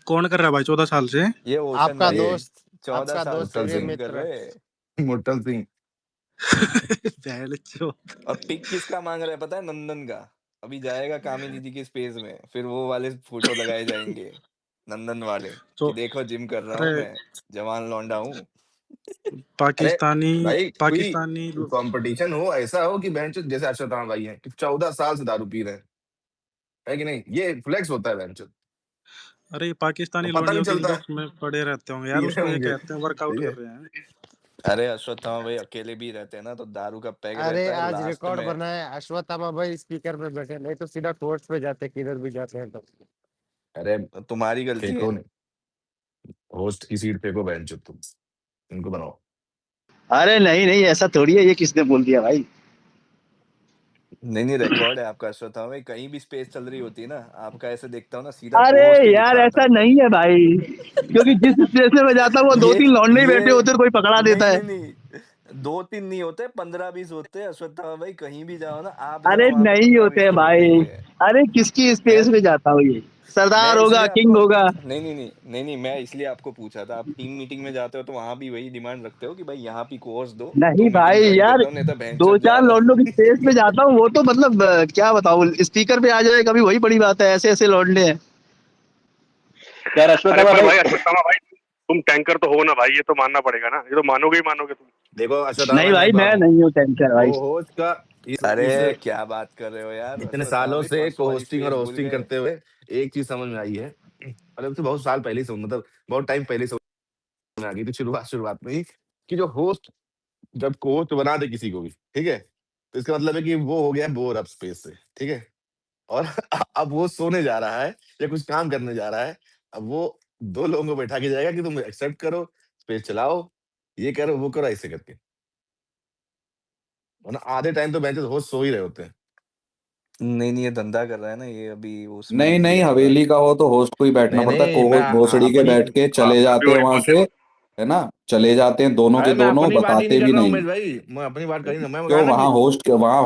कौन कर रहा है भाई 14 साल से? ये ओशन आपका भाई ये दोस्त, 14 साल से मुट्टल ये सिंह, जिम कर मित्र। रहे हैं। मुट्टल सिंह। पहले चो। और पिक किसका मांग रहा है पता है? नंदन का। अभी जाएगा कामी दीदी के स्पेस में, फिर वो वाले फोटो लगाए जाएंगे, नंदन वाले, तो कि देखो जिम कर रहा हूँ अरे मैं, जवान लौंडा हूँ। अरे पाकिस्तानी भाई कोई पाकिस्तानी कंपटीशन हो, ऐसा हो कि बहनचोद जैसे अश्वत्थामा भाई हैं कि 14 साल से दारू पी रहे हैं, है कि नहीं? ये फ्लेक्स होता है बहनचोद। अरे ये पाकिस्तानी अब पता नहीं लौंडियों के चलता है, इनबॉक्स में पड़े रहते होंगे यार, पी रहे उसको ये होंगे। कहते हैं वर्कआउट ठीक कर है। रहे हैं। अरे अश्वत्थामा भाई अकेले भी रहते हैं ना, तो दारू का पैग अरे रहता है आज लास्ट रिकॉर्ड में। बना है, अश्वत्थामा भाई स्पीकर पे बैठे, नहीं तो सीधा कोर्ट्स पे जाते किधर भी जाते हैं तो। अरे तुम्हारी गलती फेंको है। नहीं, होस्ट की सीट फेंको बहनचोद तुम, इनको बनाओ। अरे नहीं नहीं, ऐसा थोड़ी है, ये किसने बोल दिया भाई? नहीं नहीं, रिकॉर्ड है आपका अश्वत्थामा भाई, कहीं भी स्पेस चल रही होती है ना, आपका ऐसे देखता हूँ ना, सीधा अरे को होस्ट ही यार दिखता ऐसा था। नहीं है भाई, क्योंकि जिस स्टेशन में जाता हूँ वो दो ये तीन लौंडे ही बैठे ये होते हैं, कोई पकड़ा नहीं देता है। नहीं नहीं, 2-3 नहीं होते, 15-20 होते हैं अश्वत्थामा भाई, कहीं भी जाओ ना, आप अरे जाओ वहां पे नहीं होते 15-20 हैं तो होते भाई, ही है। अरे किसकी मैं स्पेस में जाता हूँ, ये सरदार मैं होगा, इसलिए किंग आपको होगा। नहीं नहीं नहीं नहीं नहीं, मैं इसलिए आपको पूछा था, आप टीम मीटिंग में जाते हो तो वहां भी वही डिमांड रखते हो कि भाई यहाँ भी कोर्स दो, नहीं तो मीटिंग भाई ज्वाइन यार, करता हूँ, नहीं तो दो बहनचोद जा चार रहा लौंडों की हूँ। स्पेस में जाता हूँ, वो तो मतलब क्या बताऊँ, स्पीकर पे आ जाए कभी, वही बड़ी बात है, ऐसे ऐसे लौंडे हैं। यार अरे अश्वत्थामा पर भाई, भाई अश्वत्थामा भाई, तुम टैंकर तो हो ना भाई, ये तो मानना पड़ेगा ना, ये तो मानोगे ही मानोगे तुम। देखो अश्वत्थामा नहीं भाई, मैं भाई, एक बात मैं बताऊं, नहीं हूँ टैंकर भाई। को होस्ट का इस अरे क्या बात कर रहे हो यार इतने अश्वत्थामा सालों भाई, से परसों को वाली होस्टिंग और स्पेस भूल होस्टिंग गए? करते हुए एक चीज समझ में आई है, मतलब तो बहुत साल पहले से, मतलब बहुत टाइम पहले से में आ गई थी, शुरुआत शुरुआत में ही, कि जो होस्ट जब को होस्ट बना दे किसी को भी, ठीक है, तो इसका मतलब है कि वो हो गया बोर अब स्पेस से, ठीक है, और अब वो सोने जा रहा है या कुछ काम करने जा रहा है, अब वो दो लोगों को बैठा के जाएगा कि तुम एक्सेप्ट करो, स्पेस चलाओ, ये करो वो करो, ऐसे करके। वरना आधे टाइम तो बेंचेस होस्ट सो ही रहे होते हैं। नहीं ये धंधा कर रहा है ना ये, अभी उसमें नहीं बिजी नहीं, है थोड़ा। हवेली का हो तो होस्ट को ही बैठना नहीं पड़ता है, नहीं, को मैं होस्ट भोसड़ी के अपनी बैठ के चले जाते हैं वहां से, है ना, चले जाते हैं दोनों के अरे मैं दोनों, अपनी बात ही नहीं बताते कर भी रहा हूँ नहीं। उमेश भाई, मैं अपनी बात कर ही नहीं, मैं कहा क्यों, ना कि वहां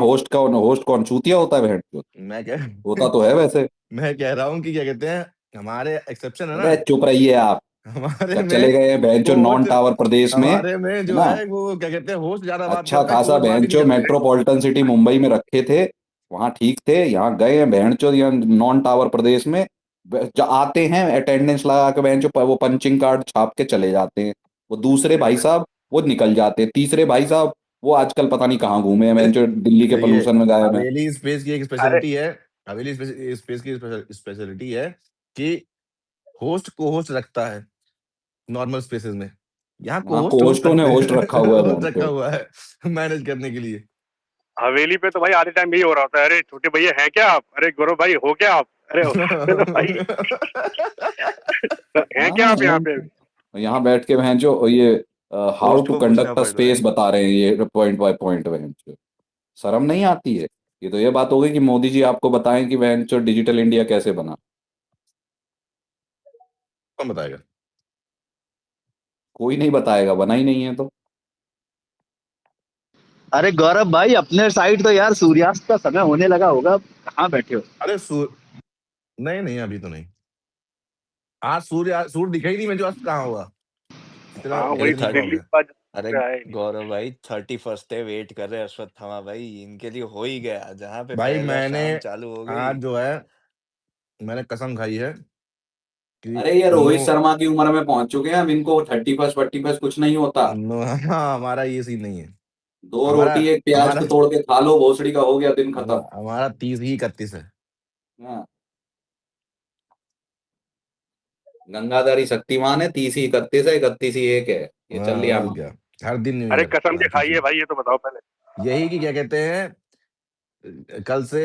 होस्ट कौन चूतिया होता है बहन चोद? मैं क्या होता तो है वैसे। मैं कह रहा हूँ कि क्या कहते हैं, हमारे एक्सेप्शन है ना, अबे चुप रहिए आप। हमारे चले में गए हैं बहनचो नॉन होस्ट, टावर प्रदेश में, हमारे में है जो ना, है वो क्या कहते हैं होस्ट ज्यादा बात अच्छा करता है, खासा कोच बात ही नहीं बहनचो करते। मेट्रोपॉलिटन सिटी मुंबई में रखे थे, वहां ठीक थे, यहाँ गए हैं बहनचो यहाँ नॉन टावर प्रदेश में, जो आते हैं अटेंडेंस लगा के बहनचो वो पंचिंग कार्ड छाप के चले जाते हैं, वो दूसरे भाई साहब वो निकल जाते हैं, तीसरे भाई साहब वो आजकल पता नहीं कहाँ घूमे हैं बहनचो, दिल्ली के देखिए, पोल्यूशन में गायब हैं। हवेली स्पेस की एक अरे स्पेशलिटी है, हवेली स्पेस की स्पेशलिटी है कि होस्ट को होस्ट रखता है नॉर्मल स्पेसेस में, यहाँ को हाँ, होस्ट को होस्ट होस्टों ने रखते होस्ट रखा हुआ है हैं होस्ट रखा बहनचो। हुआ है मैनेज करने के लिए। हवेली पे तो भाई आधे टाइम यही हो रहा होता है, अरे छोटे भैया हैं क्या आप, अरे गौरव भाई हो क्या आप, अरे तो भाई हैं क्या हाँ आप यहाँ पे? यहाँ बैठ के बहनचो ये हाउ होस्ट टू को पूछना कंडक्ट अ पड़ रहा है। स्पेस बता रहे हैं, ये पॉइंट बाय पॉइंट बहनचो, शर्म नहीं आती है? ये तो ये बात हो गई कि मोदी जी आपको बताएं कि बहनचो डिजिटल इंडिया कैसे बना, कौन बताएगा? कोई नहीं बताएगा, बना ही नहीं है तो। अरे गौरव भाई, अपने साइड तो यार सूर्यास्त का समय होने लगा होगा, कहाँ बैठे हो? अरे नहीं नहीं, अभी तो नहीं, आज सूर्य दिखा ही नहीं, मैं जो आज कहाँ हुआ, इतना हाँ अरे वही इतनी तो, सुबह हो दिल्ली गया। के बाद अरे है ही नहीं। गौरव भाई 31st है, वेट कर रहे हैं अश्वत्थामा भाई, इनके लिए हो ही गया, जहाँ पे भाई पहला मैंने शाम चालू हो गई। आज जो है मैंने कसम खाई है कि अरे ये नो, रोहित शर्मा की उम्र में पहुंच चुके हैं, अब इनको 31 कुछ नहीं होता, नो हाँ, हमारा ये सीन नहीं है। दो हमारा रोटी एक प्याज हमारा को तोड़ के खा लो, भोसड़ी का हो गया दिन खत्म। हमारा 30 ही 31 है। हाँ, गंगाधरी शक्तिमान है, 30 ही 31 है, 31 ही 1 है, ये चल लिया और हम। क्या, हर दिन न्यू अरे ईयर कसम के हर किसी खाइए भाई, ये तो बताओ पहले। की। यही कि क्या कहते हैं, कल से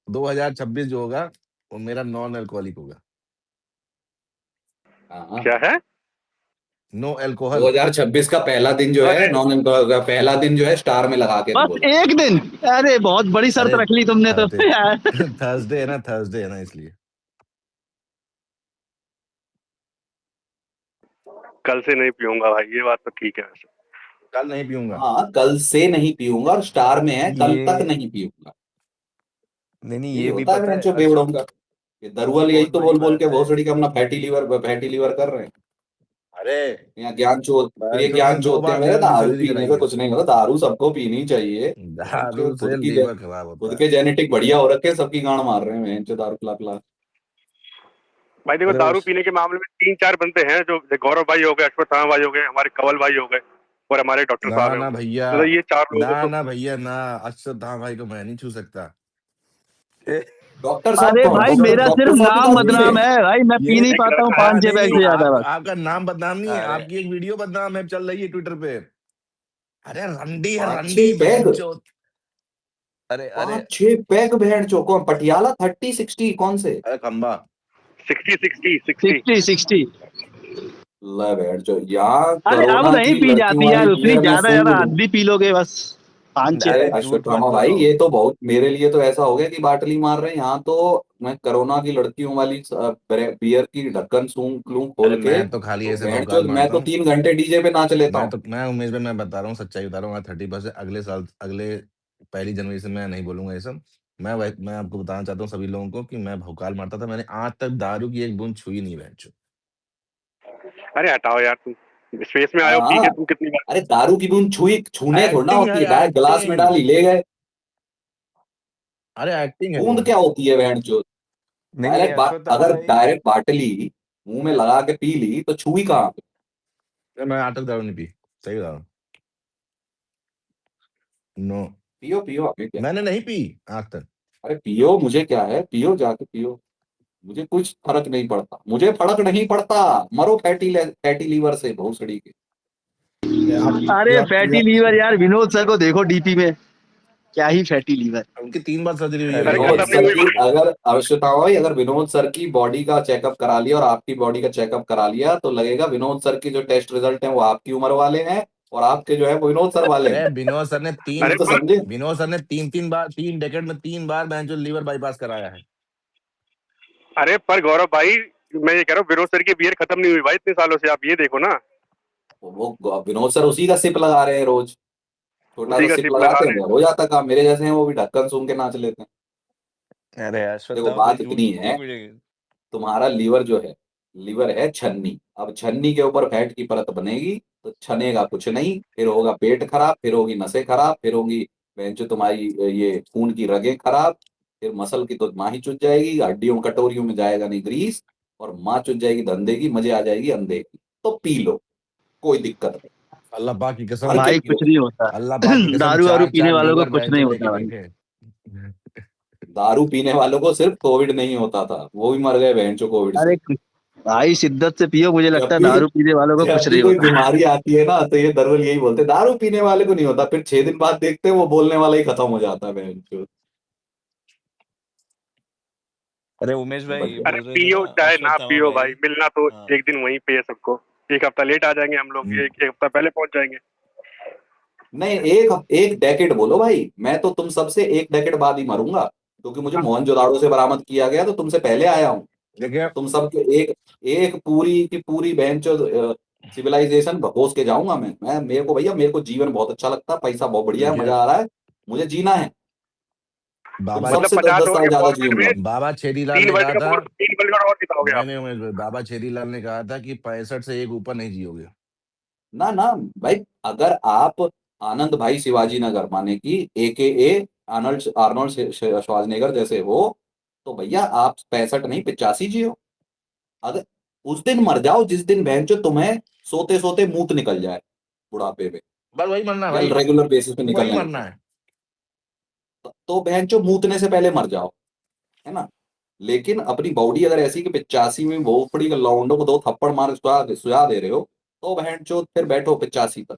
2026 जो होगा वो मेरा नॉन अल्कोहलिक होगा, हाँ, क्या है? No alcohol. 2026 का पहला दिन जो है अरे नॉन अल्कोहल का पहला दिन जो है स्टार में लगा के बस बोलो। एक दिन? अरे बहुत बड़ी शर्त अरे रख ली तुमने तो यार। थर्सडे है ना इसलिए। कल से नहीं पीऊंगा भाई, ये बात तो ठीक है वैसे। कल नहीं पीऊंगा। हाँ, कल से नहीं पीऊंगा, और स्टार में है कल तक ये नहीं पीऊंगा, नहीं यही ये भी होता है पता मैं है जो बेवड़ों का। ये दरुअल यही बहुत तो बड़ी बोल बोल के बात है। भोसड़ी का अपना फैटी लीवर कर रहे हैं। अरे यहाँ ज्ञान चोद, फिर ये बहनचोद मैंने ज्ञान 2 चोदते हैं बार मेरे, लीवर की दारू सर्जरी पीने कराई से है, कुछ नहीं होता, दारू सबको पीनी चाहिए। दारू खुद से की लीवर खराब खुद होता है। के जेनेटिक बढ़िया हो रखे हैं, सबकी गांड मार रहे हैं जो दारू पिला पिला। भाई देखो, अरे दारू उस पीने के मामले में 3-4 बंदे हैं, जो गौरव भाई हो गए, अश्वत्थामा भाई हो गए, हमारे कंवल भाई हो गए, और हमारे डॉक्टर ना साहब हो ना गए। भैया, तो ये 4 लोगों को तो ना भैया ना, अश्वत्थामा भाई को मैं नहीं छू सकता। डॉक्टर साहब अरे कौन, भाई अश्वत्थ मेरा डॉक्टर सिर्फ साहब भी नाम दारू पीते बदनाम हैं? है भाई, मैं पी ये नहीं एक पाता हूँ लड़का है। 5-6 नहीं बैग नहीं, से ज्यादा बस। आपका नाम बदनाम नहीं है, अरे आपकी एक वीडियो बदनाम है, चल रही है ट्विटर पे। अरे रंडी है, 5-6 रंडी पैग, बहनचोद। अरे अरे 5-6 पैग बहन चो, कौन पटियाला 30-60 कौन से? अरे खंबा। 60 60 ले बैठ जो, यहाँ अरे अब कोरोना नहीं की पी लड़कियों जाती यार वाली उतनी, बियर मैं ज्यादा सूंघ ज्यादा लूं। आधी पी लोगे बस, 5-6 अरे अरे पैक। झूठ मत अश्वत्थामा भाई, बोलो। ये तो बहुत मेरे लिए तो ऐसा हो गया कि बाटली मार रहे हैं यहाँ तो। मैं कोरोना की लड़कियों वाली बियर की ढक्कन सूंघ लूं खोल अरे के, मैं तो खाली तो ऐसे बहन भौकाल चो मैं मारता तो हूँ। 3 घंटे डीजे पे नाच लेता हूँ। मैं उमेश भाई, मैं बता रहा हूँ, सच्चाई बता रहा हूँ, 31 से अगले साल, अगले 1 जनवरी से मैं नहीं बोलूंगा ये सब। मैं आपको बताना चाहता हूँ सभी लोगों को कि मैं भौकाल मारता था, मैंने आज तक दारू की एक बूंद छुई नहीं बहनचोद। अरे हटाओ यार, तुम स्पेस में आए हो, पी हाँ, के तुम कितनी बार। अरे दारू की बूंद छूने थोड़ा एक्टिंग होती है, है, डायरेक्ट गिलास में एक्टिंग। डाली ले गए। अरे एक्टिंग है वो। बूंद क्या होती है बहन चो? नहीं अश्वत्थामा अगर भाई डायरेक्ट बाटली मुंह में लगा के पी ली तो छुई कहाँ पे? मैं आज तक दारू नहीं पी, सही बता रहा हूँ। नो, पियो पियो, हमें क्या। मैंने नहीं पी आज तक। अरे पियो, मुझे क्या है, पियो जाके पियो, मुझे कुछ फर्क नहीं पड़ता, मुझे फर्क नहीं पड़ता। मरो फैटी लीवर से भोसड़ी के। अरे फैटी लीवर यार, विनोद सर को देखो डीपी में, क्या ही फैटी लीवर। उनकी 3 बार सर्जरी हुई है अरे अरे भाई। विनोद खत्म नहीं सर हुई की भाई। अगर अवश्यता हो, अगर विनोद सर की बॉडी का चेकअप करा लिया और आपकी बॉडी का चेकअप करा लिया, तो लगेगा विनोद सर की जो टेस्ट रिजल्ट है वो आपकी उम्र वाले हैं, और आपके जो है विनोद सर वाले अरे हैं। अरे तो समझे। विनोद सर ने 3 बार 3 डेकेड में 3 बार जो लीवर बाईपास कराया है। अरे पर गौरव भाई, मैं ये कह रहा हूँ विनोद सर की बियर खत्म नहीं हुई भाई इतने सालों से, आप ये देखो ना। वो विनोद सर उसी का सिप लगा रहे हैं रोज, छोटा उसी सा का सिप सिप लगा लगाते रहे हैं, हो जाता काम। मेरे जैसे हैं वो भी ढक्कन सूंघ के नाच लेते हैं। अरे देखो अश्वत्थामा भाई बात झूठ इतनी क्यों है, बोले? तुम्हारा लीवर जो है, लीवर है छन्नी। अब छन्नी के ऊपर फैट की परत बनेगी तो छनेगा कुछ नहीं, फिर होगा पेट खराब, फिर होगी नसें खराब, फिर होगी जो तुम्हारी ये खून की रगें खराब, फिर मसल की तो माही चुट जाएगी, हड्डियों कटोरियों में जाएगा नहीं ग्रीस, और माँ चुट जाएगी धंधे की, मजे आ जाएगी अंधे की। तो पी लो, कोई दिक्कत नहीं, अल्लाह पाक की कसम, भर के भाई पियो। कुछ नहीं होता। अल्लाह पाक की कसम, दारू वारू चार पीने चार वालों को लीवर कुछ नहीं लेके होता भाई। देखे। दारू पीने वालों को सिर्फ कोविड नहीं होता था, वो भी मर गए बहनचो कोविड से। अरे भाई शिद्दत से पियो, मुझे जब लगता है भी दारू पीने वालों को जब कुछ भी नहीं कोई होता। बीमारी आती है ना, तो ये दरअसल यही बोलते हैं दारू पीने वाले को नहीं होता, फिर 6 दिन बाद देखते हैं वो बोलने वाला ही खत्म हो जाता है बहनचोद। अरे उमेश भाई ये बढ़िया। अरे बोल रहे थे ना पियो चाहे ना अश्वत्थामा पियो भाई, भाई। मिलना तो हाँ एक दिन वहीं पे है सबको। एक हफ्ता लेट आ जाएंगे हम लोग, एक हफ्ता पहले पहुंच जाएंगे। नहीं, एक एक डेकेड बोलो भाई, मैं तो तुम सबसे एक डेकेड बाद ही मरूंगा, क्योंकि मुझे मोहनजोदाड़ो से बरामद किया गया तो तुमसे पहले आया हूँ। देखिए तुम सबके एक एक पूरी की पूरी बेंच सिविलाइजेशन भगोस के जाऊंगा मैं मेरे को भैया, मेरे को जीवन बहुत अच्छा लगता है, पैसा बहुत बढ़िया है, देखिए मजा आ रहा है, मुझे जीना है। तुम बाबा मतलब सबसे 10 50 दस ओवर साल के ज्यादा फॉर्मेट में जीऊंगा। बाबा छेदीलाल ने कहा था, 3 वर्ल्ड कप और जिताओगे नहीं आप। नहीं उमेश भाई, बाबा छेदीलाल ने कहा था कि 65 से एक ऊपर नहीं जियोगे। ना ना भाई, अगर आप आनंद भाई शिवाजी नगर माने कि ए आर्नल्ड आर्नोल्ड श्वार्ज़नेगर जैसे हो, तो भैया आप 65 नहीं 85 जियो। अगर उस दिन मर जाओ जिस दिन बहनचो तुम्हें सोते सोते मूत निकल जाए बुढ़ापे में, बस वही मरना है या भाई, रेगुलर बेसिस पे वही निकलने मरना लगे, है। तो बहनचो मूतने से पहले मर जाओ, है ना। लेकिन अपनी बॉडी अगर ऐसी कि 85 में भोपड़ी के लौंडों को 2 थप्पड़ मार सुझा दे रहे हो, तो बहनचो फिर बैठो 85 तक।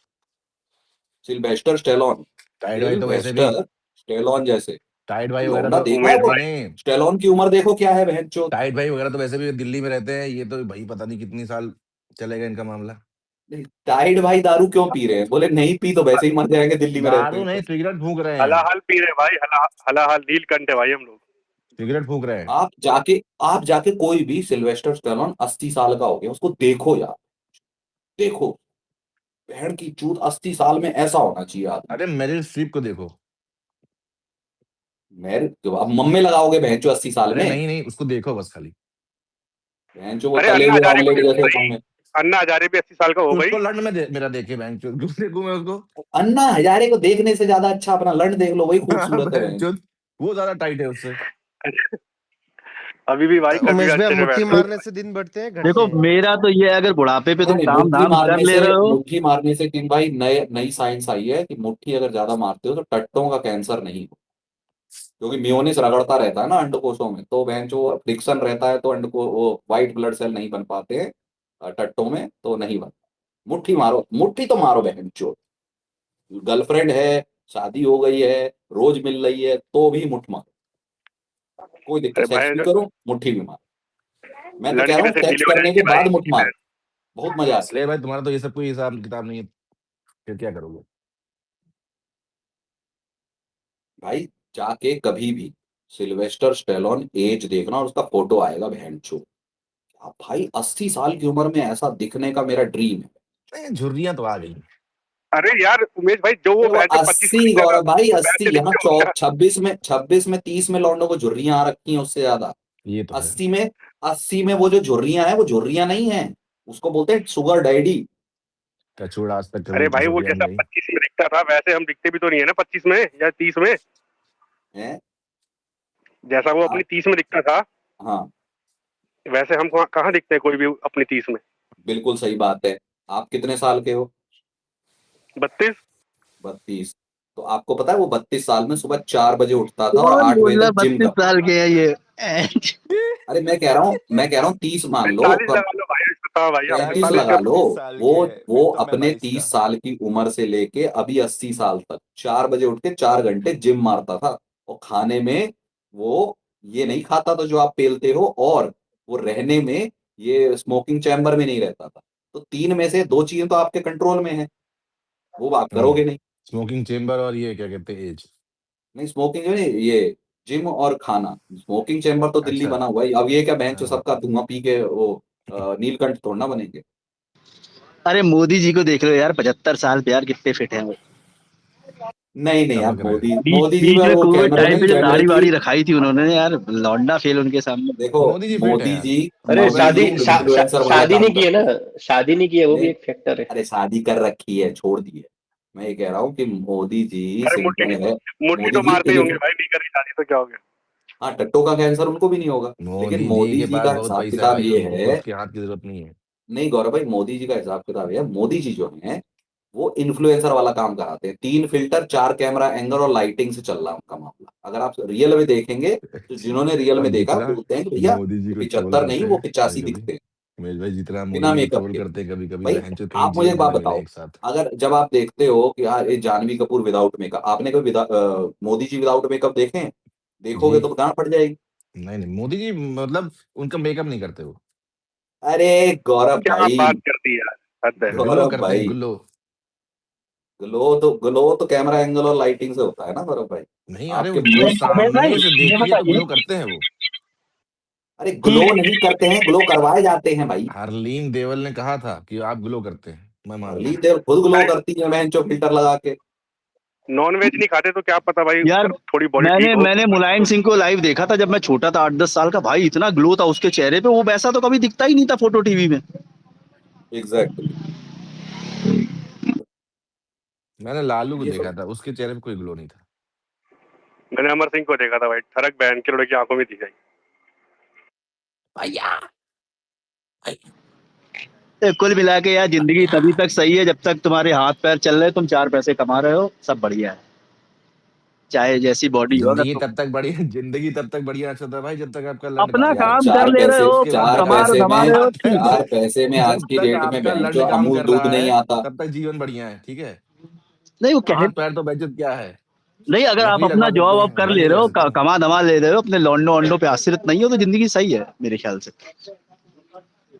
सिल्वेस्टर स्टेलोन, टाइड भाई तो वैसे भी, सिल्वेस्टर स्टेलोन जैसे टाइड भाई वगैरह लौंडा तो, देखा है उमेश वो। नहीं भाई, नहीं, स्टेलोन की उम्र देखो क्या है बहनचो। टाइड भाई वगैरह तो वैसे भी दिल्ली में रहते हैं, ये तो भाई पता नहीं कितनी साल चलेगा इनका मामला। टाइड भाई दारू क्यों पी रहे हैं? बोले नहीं पी तो वैसे ही मर जाएंगे दिल्ली में रहते दारू हैं नहीं, तो। सिगरेट फूक रहे हैं, हलाहल पी रहे भाई, हलाहल नीलकंठ है भाई हम लोग। सिगरेट फूक रहे हैं। आप जाके कोई भी सिल्वेस्टर स्टेलोन 80 साल का हो गया उसको देखो यार, देखो, बहन की चूत 80 साल में ऐसा होना चाहिए आदमी। अरे मेरिल स्ट्रीप को देखो। मैं अब मम्मे लगाओगे बहन चो 80 साल अरे में, नहीं नहीं, उसको देखो बस खाली। बहन चो वो अरे तले अन्ना हुए हजारे को ऑमलेट देखो जैसे भाई, मम्मे। अन्ना हजारे भी 80 साल का हो उसको गई। लंड में मेरा देखे बैंक क्यों देखूं मैं उसको। अन्ना हजारे को देखने से ज्यादा अच्छा अपना लंड देख लो, वही खूबसूरत है बहन। बेंचोद, वो ज्यादा टाइट है उससे। अभी भी भाई कभी उमेश भैया अच्छे से मुट्ठी बैठता है। मारने से दिन बढ़ते हैं देखो घटते हैं। मेरा तो ये है, अगर बुढ़ापे पे नहीं तुम नहीं, काम धाम कर ले रहे हो। मुट्ठी मारने से किन भाई, नई साइंस आई है कि मुट्ठी अगर ज्यादा मारते हो तो टट्टों का कैंसर नहीं हो, क्योंकि मियोनिस रगड़ता रहता है ना अंडकोशों में, तो बहन जो फ्रिक्शन रहता है तो अंड को वो व्हाइट ब्लड सेल नहीं बन पाते हैं टट्टों में, तो नहीं बनता। मुट्ठी मारो, मुट्ठी तो मारो बहन चो। गर्लफ्रेंड है, शादी हो गई है, रोज मिल रही है, तो भी मुठ मारो, कोई दिक्कत, अरे सेक्स भाई भी करो मुट्ठी भी मारो। मैं तो कह रहा लड़ने हूँ से सेक्स ढीली हो करने के जाएंगी भाई बाद मुठ की मारो, बहन। बहुत मजा आता इसलिए भाई तुम्हारा तो ये सब कोई हिसाब किताब नहीं है, फिर क्या करोगे। है भाई। जाके कभी भी सिल्वेस्टर स्टेलोन एज देखना और उसका फोटो आएगा बहन चो। अब भाई 80 साल की उम्र में ऐसा दिखने का मेरा ड्रीम है। झुर्रियां तो आ गई। अरे यार उमेश भाई, जो वो अरे वो बहन जो 25 में 80 दिखता था, गौरव भाई, वो बहन 80 से यहाँ दिखता हो क्या? 26 में 30 में लौंडों को झुर्रियां आ रखी हैं उससे ज्यादा। ये तो है। 80 में 80 में वो जो झुर्रियां हैं वो झुर्रियां नहीं है, उसको बोलते हैं शुगर डैडी। कचूड़ आज तक अरे कभी भाई वो झुर्रियां नहीं जैसा आई। 25 में दिखता था वैसे हम दिखते भी तो नहीं है ना 25 में या 30 में। है। जैसा वो अपनी आप 30 में दिखता था हाँ, वैसे हम कहाँ दिखते हैं कोई भी अपनी 30 में। बिल्कुल सही बात है। आप कितने साल के हो? 32। 32। तो आपको पता है वो 32 साल में सुबह 4 बजे उठता था और कौन 8 बोल बजे रहा तक जिम 32 करता साल था। के है ये? अरे मैं कह रहा हूँ 30 मान लो, 45 लगा लो भाई, बताओ भाई आप 35 45 लगा कब। लो। 35 साल वो के है, वो फिर तो मैं अपने 22 का। 30 साल की उम्र से लेके अभी 80 साल तक 4 बजे उठ के 4 घंटे जिम मारता था, और खाने में वो ये नहीं खाता था जो आप पेलते हो, और वो रहने में ये स्मोकिंग चैम्बर में नहीं रहता था। तो 3 में से 2 चीजें तो आपके कंट्रोल में है। वो आप करोगे नहीं। स्मोकिंग चेम्बर और ये क्या कहते हैं एज। नहीं स्मोकिंग जो है ये जिम और खाना, स्मोकिंग चेम्बर तो दिल्ली अच्छा बना हुआ है। अब ये क्या बहन चो हाँ। सबका धुआं पी के वो नीलकंठ थोड़ा ना बनेंगे। अरे मोदी जी को देख लो यार, 75 साल पे यार कितने फिट हैं वो। नहीं नहीं यार, चमक रहे हैं। मोदी बीच मोदी जी बीच में में वो कोविड कैमरे टाइम नहीं, पे जो कैमरे दाढ़ी की। वाड़ी रखाई थी उन्होंने यार, लौंडा फेल उनके सामने। देखो मोदी जी फिट है मोदी यार। जी, अरे मोदी जी इन्फ्लुएंसर वाला शादी काम नहीं की है करते ना, हैं। शादी नहीं की है, वो भी नहीं, एक फैक्टर है। अरे शादी कर रखी है, छोड़ दी है। मैं ये कह रहा हूँ कि मोदी जी अरे सिंपल है। मुट्ठी मोदी तो जी मारते ही होंगे भाई, नहीं करी शादी तो क्या हो गया। हाँ, टट्टो का कैंसर उनको भी नहीं होगा। लेकिन मोदी जी मोदी के जी पास का बहुत हिसाब पैसा है किताब भाई, ये उनको है। खुद के हाथ की जरूरत नहीं है। नहीं गौरव भाई, मोदी जी का हिसाब किताब है, मोदी जी जो है वो इन्फ्लुएंसर वाला काम कराते हैं। 3 फिल्टर, 4 कैमरा एंगल और लाइटिंग से चल रहा है उनका मामला। अगर आप रियल में देखेंगे तो जिन्होंने रियल में और देखा जितना बोलते हैं कि भैया मोदी जी ये को ट्रोल 75 नहीं करते वो हैं कभी 85 कभी, दिखते हैं उमेश भाई जितना मोदी बिना जी को मेकअप ट्रोल के। करते हैं कभी कभी, भाई बहन चो कहीं आप मुझे जेल एक में बात ना मिले बताओ, एक साथ। अगर जब आप देखते हो कि यार ये जानवी कपूर विदाउट मेकअप, आपने कभी मोदी जी विदाउट मेकअप देखे हैं? जी देखोगे तो गांड पड़ जाएगी। नहीं नहीं, मोदी जी मतलब उनका मेकअप नहीं करते वो, अरे गौरव क्या भाई, बात करती है यार, हद है। ग्लो गौरव करते हैं भाई, ग्लो। ग्लो तो कैमरा एंगल और लाइटिंग से होता है ना गौरव भाई। नहीं अरे आपके उनको मुंह, उमेश भाई सामने से ये देखिए तो बताइए ग्लो करते हैं वो। अरे कि ग्लो नहीं करते हैं, ग्लो करवाए जाते हैं भाई। हरलीन देवल ने कहा था कि आप ग्लो करते हैं, मैं मान हरली गया। देव खुद ग्लो अरे करती है बहन चो फिल्टर लगा के। नॉन वेज नहीं खाते तो क्या पता भाई, यार, थोड़ी बॉडी ठीक मैंने हो। मैंने मुलायम सिंह को लाइव देखा था जब मैं छोटा था, 8-10 साल का। भाई इतना ग्लो था उसके चेहरे पे, वो वैसा तो कभी दिखता ही नहीं था फोटो टीवी में। एग्जैक्टली। मैंने लालू को ये देखा सब था, उसके चेहरे पे कोई ग्लो नहीं था। मैंने अमर सिंह को देखा था भाई, ठरक बहन के लड़के आंखों में दिखाई। भैया कुल मिला के यार जिंदगी भैया तभी तक सही है जब तक तुम्हारे हाथ पैर चल रहे, तुम 4 पैसे कमा रहे हो, सब बढ़िया है। चाहे जैसी बॉडी हो, अगर जिंदगी तुम तब तक बढ़िया, जिंदगी तब तक बढ़िया नक्षत्र भाई जब तक आपका लंड अपना काम यार, कर काम रहा है। कर चार ले रहे पैसे, हो, उसके अब बाद चार कमा पैसे धमा में, रहे हो, ठीक है। 4 पैसे में आज जब की तक डेट में आपका बहन लंड चो काम अमूल कर दूध रहा नहीं है आता। तब तक जीवन बढ़िया है, ठीक है। नहीं वो कह हाथ पैर तो बेइज्जत क्या है, नहीं, अगर आप नकली अपना लगवा देते जॉब वॉब हैं, कर मैं ले नहीं रहे लगा हो, सकता हूँ। कमा धमा ले रहे हो, अपने लौंडो वोंडो पे आश्रित नहीं हो, तो जिंदगी सही है मेरे ख्याल से।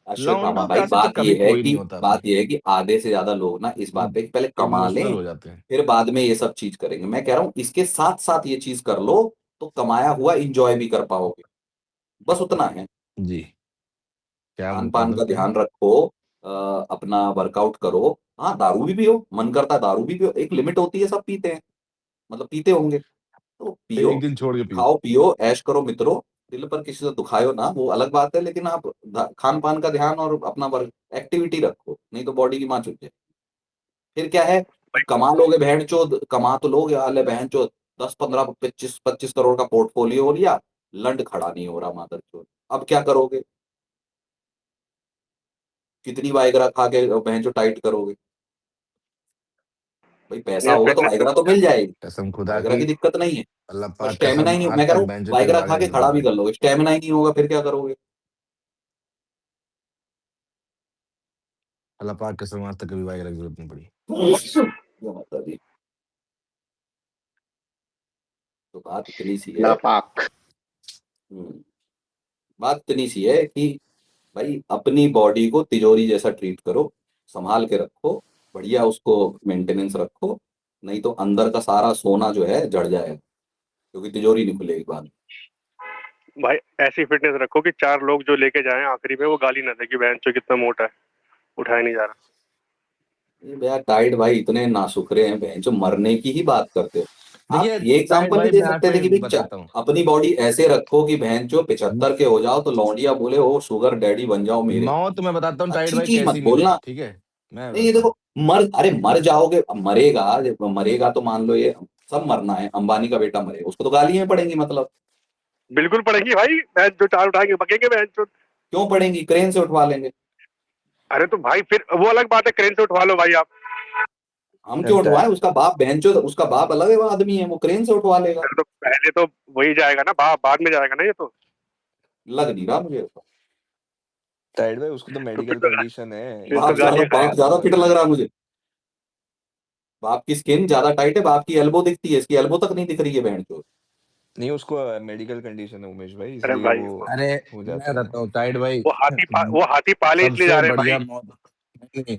अश्वित मामा लौंडों पे भाई, आश्रित तो कभी कोई नहीं होता अपने। बात ये है कि आधे से ज्यादा लोग ना इस बात पे कि पहले कमा इमोशनल लें हो जाते हैं। फिर बाद में ये सब चीज करेंगे। मैं कह रहा हूँ इसके साथ साथ ये चीज कर लो तो कमाया हुआ इंजॉय भी कर पाओगे। बस उतना है। जी क्या खान कर पान का सकते हैं। ध्यान रखो, अपना वर्कआउट करो। हाँ, दारू भी पियो, मन करता है दारू भी पियो, एक लिमिट होती है, सब पीते हैं, मतलब पीते होंगे तो पियो। एक दिन छोड़ के पियो। खाओ पियो, ऐश करो मित्रों। दिल पर किसी से दुखायो ना, वो अलग बात है, लेकिन आप खान पान का ध्यान और अपना वर्क एक्टिविटी रखो, नहीं तो बॉडी की माँ चुप जाए। फिर क्या है कि कमा लोगे बहन चोद, कमा तो लोगे हाल बहन चोद, 10, 15, 25 25 करोड़ का पोर्टफोलियो हो लिया, लंड खड़ा नहीं हो रहा मादर चोद। अब क्या करोगे? कितनी वाइग्रा खा के बहन चो टाइट करोगे? भाई पैसा या होगा तो फिटनेस वाइग्रा तो मिल जाएगी, कसम खुदा वाइग्रा की, की दिक्कत नहीं है। अल्लाह पर पाक स्टेमिना कसम ही नहीं, आज मैं कह रहा तक हूँ बेंचो तेरे वाइग्रा खा वायरस के की खड़ा जरूरत भी नहीं कर पड़ी। लोगे, स्टेमिना ही नहीं होगा, फिर क्या करोगे? अल्लाह पाक कसम आज तक कभी वायरस की जरूरत नहीं पड़ी। ये माता दी। तो बात इतनी सी है। नापाक। हम्म, बात इतनी सी है कि भाई अपनी बॉडी को तिजोरी जैसा ट्रीट करो, संभाल के रखो, बढ़िया उसको मेंटेनेंस रखो। नहीं तो अंदर का सारा सोना जो है जड़ जाएगा, क्योंकि तिजोरी नहीं खुलेगी बाद में। भाई ऐसी फिटनेस रखो कि 4 लोग जो लेके जाएं आखिरी में वो गाली ना दे कि बहन चो कितना मोटा है, उठाया नहीं जा रहा। ये भैया टाइट भाई इतने नासुखरे हैं बहन जो मरने की ही बात करते हो। आप देखिए ये टाइड एग्जांपल नहीं भाई दे मैं सकते आपको थे कि एक भाई बताता हूँ। अपनी बॉडी ऐसे रखो कि बहन जो 75 के हो जाओ तो लौंडिया बोले ओ शुगर डैडी बन जाओ मेरे। मौत मैं बताता हूँ टाइड अच्छी भाई चीज मत कैसी मिली, बोलना। ठीक है। मैं नहीं ये बताता देखो, हूँ। अरे मर जाओगे, अब मरेगा, जब मरेगा तो मान लो ये सब मरना है, अंबानी का बेटा मरेगा उसको तो गालियां पड़ेंगी, मतलब बिल्कुल पड़ेगी भाई, बहन जो 4 उठाएंगे बकेंगे बहन चो। क्यों पड़ेंगी? क्रेन से उठवा लेंगे। अरे तो भाई फिर वो अलग बात है, क्रेन से उठवा लो भाई आप। हम क्यों उठवाएं? उसका बाप बहन चो, उसका बाप अलग है, वो आदमी है, वो क्रेन से उठवा लेगा। अरे तो पहले तो वही जाएगा ना, बाद में जाएगा ना ये तो। लग नहीं रहा मुझे। टाइड भाई उसको तो तो फिर मेडिकल तो कंडीशन है, फिर तो इसीलिए वो गालियां बाप खाएगा। उठवा ज्यादा फिट रहा लग है। रहा है मुझे। बाप की स्किन ज्यादा टाइट है, बाप की एल्बो दिखती है, इसकी एल्बो तक नहीं दिख रही है बहन चो। नहीं उसको मेडिकल कंडीशन है उमेश भाई, अरे इसलिए भाई वो अरे हो मैं जाता है। बताता हूँ टाइड भाई, वो हाथी पाले इसलिए जा सबसे रहे हैं भाई। बढ़िया मौत नहीं,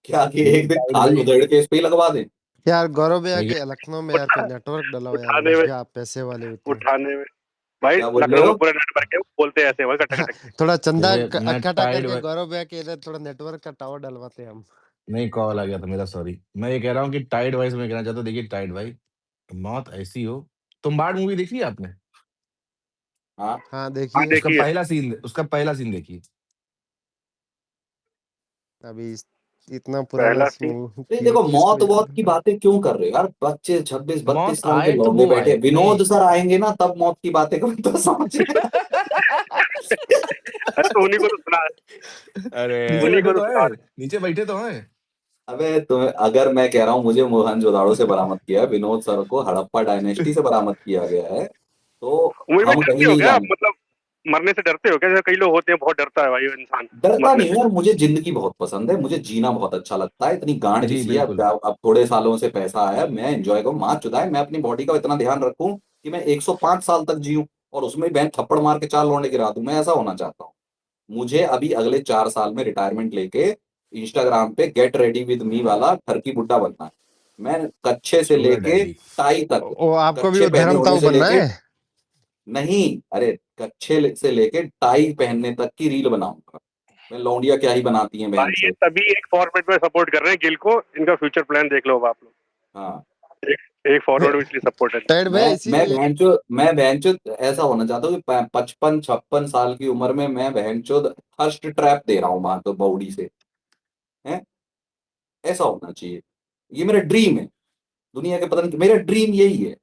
क्या कि एक दिन टाइड खाल भाई उधेड़ के इस पे ही लगवा दें। यार गौरव भैया देखिए के लखनऊ में यार कोई उठा नेटवर्क डलाओ यार, उठाने उमेश में भैया आप पैसे वाले होते हैं। उठाने में भाई क्या बोल रहे लखनऊ में हो? पूरा नेटवर्क है, वो बोलते हैं ऐसे भाई कटक कटक। थोड़ा चंदा देखिए मैं इकट्ठा टाइड करके गौरव भैया के इधर थोड़ा नेटवर्क का टावर डलवाते हैं हम। नहीं, कॉल आ गया था मेरा, सॉरी। मैं ये कह रहा हूँ कि टाइड वाइज में कहना चाहता हूँ, देखिए टाइड भाई, मौत ऐसी हो। तुम्बाड़ मूवी देखी है आपने? हाँ हाँ हाँ देखिए, देखिए उसका पहला सीन देखिए। अभी इतना पुराना पहला सीन। नहीं देखो, किसको मौत याद वौत की है? बातें क्यों कर रहे हो यार? बच्चे 26-32 मौत साल के आए तो लौंडे वो बैठे आए हैं। विनोद नहीं। सर आएंगे ना तब मौत की बातें करें तो समझ अरे तो उन्हीं को तो सुना, अरे नीचे उन्हीं बैठे को तो तो सुना। है, नीचे बैठे तो हैं। अबे तुम्हें, अगर मैं कह रहा हूँ मुझे मोहनजोदाड़ो से बरामद किया है, विनोद सर को हड़प्पा डायनेस्टी से बरामद किया गया है, तो उम्र में हम कहीं डरते हो नहीं क्या, जाएंगे। मतलब मरने से डरते हो क्या? जैसे कई लोग होते हैं बहुत डरता है भाई वो इंसान डरता मरने नहीं हूँ से। यार, मुझे जिंदगी बहुत पसंद है, मुझे जीना बहुत अच्छा लगता है। इतनी गांड जी किसी है? बिल्कुल। अब थोड़े सालों से पैसा आया, मैं एंजॉय करूँ, माँ चुदाए, मैं अपनी बॉडी का इतना ध्यान रखूं कि मैं 105 साल तक जीऊं और उसमें भी बैंक थप्पड़ मार के 4 लौंडे गिरा दूं। मैं ऐसा होना चाहता हूँ। मुझे अभी अगले 4 साल में रिटायरमेंट लेके इंस्टाग्राम पे गेट रेडी विद मी वाला ठरकी बुड्ढा बनना है। मैं कच्छे से शुगर लेके डैडी। टाई तक, ओ आपको भी कच्छे वो पहने धर्म होने ताऊ से बनना लेके, है? नहीं, अरे कच्छे से लेके टाई पहनने तक की रील बनाऊंगा मैं। लौंडिया क्या ही बनाती हैं बहन भाई ये चो। सभी एक फॉर्मेट में सपोर्ट कर रहे हैं गिल को, इनका फ्यूचर प्लान देख लो अब आप लोग। हाँ, एक फॉरवर्ड में इसलिए सपोर्ट है। टाइड मैं भैया मैं इसीलिए बहनचोद मैं बहनचोद ऐसा होना चाहता हूँ कि 55-56 साल की उम्र में मैं बहनचोद फर्स्ट ट्रैप दे रहा हूँ वहां तो बॉडी से है। ऐसा होना चाहिए, ये मेरा ड्रीम है। दुनिया के पता नहीं, मेरा ड्रीम यही है।